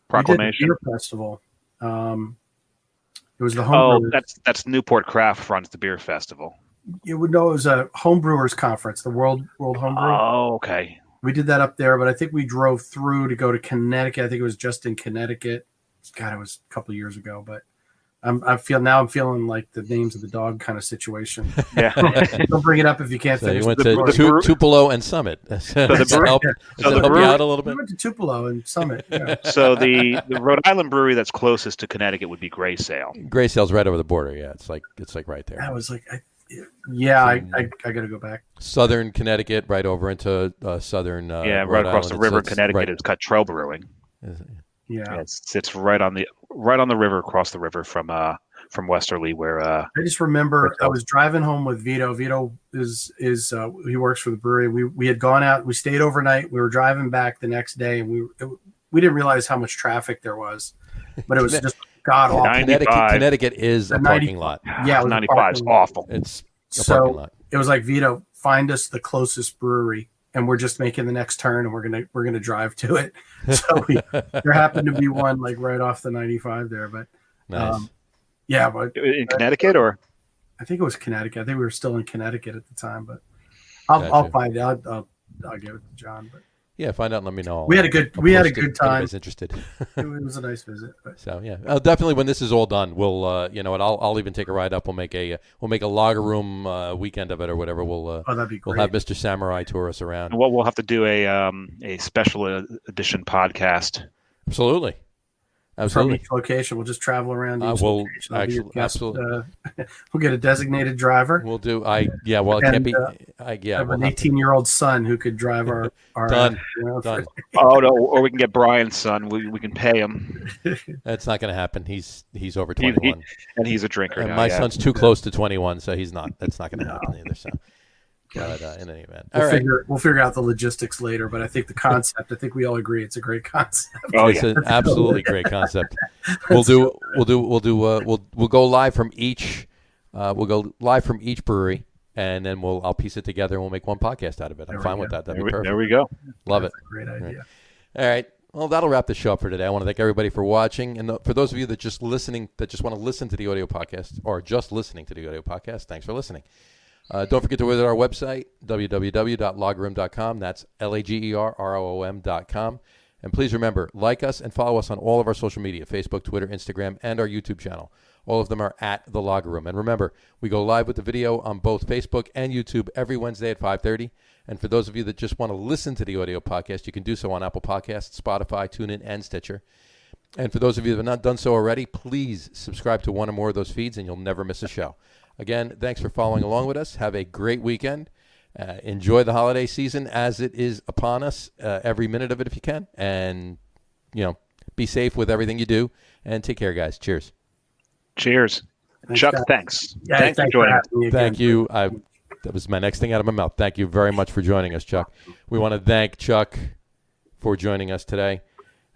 Speaker 3: Proclamation
Speaker 4: beer festival. It was the home.
Speaker 3: That's Newport Craft runs the beer festival.
Speaker 4: You would know it was a homebrewers conference, the World Homebrew.
Speaker 3: Oh, okay.
Speaker 4: We did that up there, but I think we drove through to go to Connecticut. I think it was just in Connecticut. God, it was a couple of years ago, but I'm feeling like the names of the dog kind of situation.
Speaker 3: Yeah.
Speaker 4: Don't bring it up if you can't
Speaker 1: So
Speaker 4: finish.
Speaker 1: you went to Tupelo and Summit. Does that help you out a little
Speaker 4: We
Speaker 1: bit?
Speaker 4: went to Tupelo and Summit. Yeah.
Speaker 3: So the Rhode Island brewery that's closest to Connecticut would be Gray Sail.
Speaker 1: Gray Sail's right over the border. Yeah, it's like right there.
Speaker 4: I was like, I got to go back.
Speaker 1: Southern Connecticut, right over into southern.
Speaker 3: Right
Speaker 1: Rhode
Speaker 3: across
Speaker 1: Island.
Speaker 3: the river.
Speaker 1: It's
Speaker 3: Connecticut
Speaker 1: right-
Speaker 3: is Cottrell Brewing.
Speaker 4: Yeah.
Speaker 3: It sits right on the river, across the river from Westerly, where
Speaker 4: I just remember I was driving home with Vito. Vito is he works for the brewery. We had gone out. We stayed overnight. We were driving back the next day, and we didn't realize how much traffic there was, but it was just god awful.
Speaker 1: Connecticut is a parking lot.
Speaker 4: Yeah,
Speaker 3: 95 is awful.
Speaker 1: It's a parking lot.
Speaker 4: It was like, Vito, find us the closest brewery, and we're just making the next turn, and we're gonna drive to it. So there happened to be one like right off the 95 there, but
Speaker 1: Nice.
Speaker 4: yeah, but
Speaker 3: In Connecticut, or
Speaker 4: I think it was Connecticut. I think we were still in Connecticut at the time, but I'll find out. I'll give it to John. But
Speaker 1: yeah, find out and let me know.
Speaker 4: We had a good time.
Speaker 1: Anybody's interested.
Speaker 4: It was a nice visit. But.
Speaker 1: So yeah, definitely when this is all done, we'll you know what, I'll even take a ride up. We'll make a lager room weekend of it or whatever.
Speaker 4: That'd be great.
Speaker 1: We'll have Mr. Samurai tour us around.
Speaker 3: well, we'll have to do a special edition podcast.
Speaker 1: Absolutely.
Speaker 4: From each location, we'll just travel around each
Speaker 1: we'll
Speaker 4: location.
Speaker 1: absolutely.
Speaker 4: We'll get a designated driver.
Speaker 1: We'll do. It can't be.
Speaker 4: I have an 18-year-old son who could drive our
Speaker 1: Done.
Speaker 4: Done.
Speaker 3: Oh no! Or we can get Brian's son. We can pay him.
Speaker 1: That's not going to happen. He's over 21,
Speaker 3: and he's a drinker.
Speaker 1: and
Speaker 3: now,
Speaker 1: my
Speaker 3: yeah.
Speaker 1: son's too close to 21, so he's not. That's not going to happen either. So, but in any event,
Speaker 4: We'll figure out the logistics later. But I think the concept. I think we all agree it's a great concept.
Speaker 3: Oh,
Speaker 1: it's an absolutely great concept. We'll go live from each. We'll go live from each brewery, and then I'll piece it together and we'll make one podcast out of it. I'm fine with that. That'd be perfect.
Speaker 3: There we go.
Speaker 1: Love
Speaker 4: That's
Speaker 1: it.
Speaker 4: a great idea.
Speaker 1: All right. Well, that'll wrap the show up for today. I want to thank everybody for watching, and for those of you that just want to listen to the audio podcast, or just listening to the audio podcast, thanks for listening. Don't forget to visit our website, www.lagerroom.com. That's LAGERROOM.com. And please remember, like us and follow us on all of our social media, Facebook, Twitter, Instagram, and our YouTube channel. All of them are at The Lager Room. And remember, we go live with the video on both Facebook and YouTube every Wednesday at 5:30. And for those of you that just want to listen to the audio podcast, you can do so on Apple Podcasts, Spotify, TuneIn, and Stitcher. And for those of you that have not done so already, please subscribe to one or more of those feeds, and you'll never miss a show. Again, thanks for following along with us. Have a great weekend. Enjoy the holiday season as it is upon us, every minute of it if you can. And, be safe with everything you do. And take care, guys. Cheers.
Speaker 3: Cheers.
Speaker 4: Thanks,
Speaker 3: Chuck,
Speaker 4: guys.
Speaker 3: thanks.
Speaker 4: Yeah,
Speaker 3: thanks for joining us.
Speaker 4: having me again.
Speaker 1: Thank you. That was my next thing out of my mouth. Thank you very much for joining us, Chuck. We want to thank Chuck for joining us today.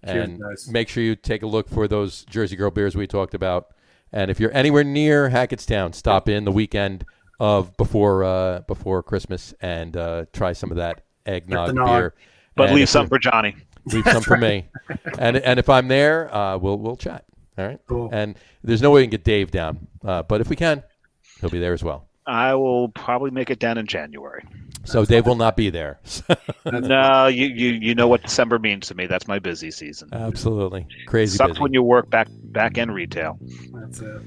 Speaker 1: And
Speaker 4: Cheers, guys.
Speaker 1: make sure you take a look for those Jersey Girl beers we talked about. And if you're anywhere near Hackettstown, stop in the weekend of before Christmas and try some of that eggnog beer.
Speaker 3: But
Speaker 1: And
Speaker 3: leave
Speaker 1: if
Speaker 3: some
Speaker 1: you-
Speaker 3: for Johnny.
Speaker 1: Leave some for me. And if I'm there, we'll chat. All right.
Speaker 4: Cool.
Speaker 1: And there's no way we can get Dave down, but if we can, he'll be there as well.
Speaker 3: I will probably make it down in January.
Speaker 1: So Dave will not be there.
Speaker 3: No, you know what December means to me. That's my busy season.
Speaker 1: Absolutely crazy
Speaker 3: Sucks
Speaker 1: busy.
Speaker 3: when you work back end retail.
Speaker 4: That's it.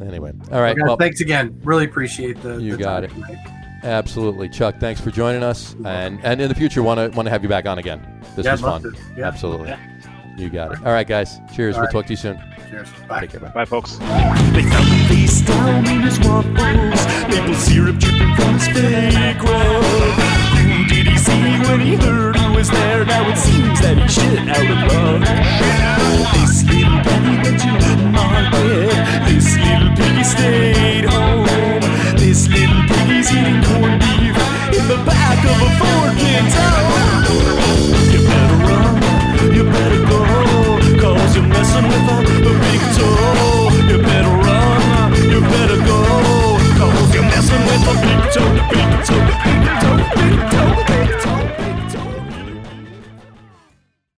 Speaker 1: Anyway, all right.
Speaker 4: Guys,
Speaker 1: Well,
Speaker 4: thanks again. Really appreciate the
Speaker 1: You
Speaker 4: the
Speaker 1: got
Speaker 4: time
Speaker 1: it.
Speaker 4: tonight.
Speaker 1: Absolutely, Chuck. Thanks for joining us, and in the future, want to have you back on again. This was fun.
Speaker 4: Yeah.
Speaker 1: Absolutely,
Speaker 3: Yeah.
Speaker 1: You got it. All right, guys. Cheers. We'll talk to you soon.
Speaker 4: Cheers. Bye.
Speaker 1: Take care. Bye.
Speaker 3: Bye, folks.
Speaker 5: They found him face down in his waffles, maple syrup dripping from his fake rug. Who did he see when he heard who was there? Now it seems that he shit out of luck.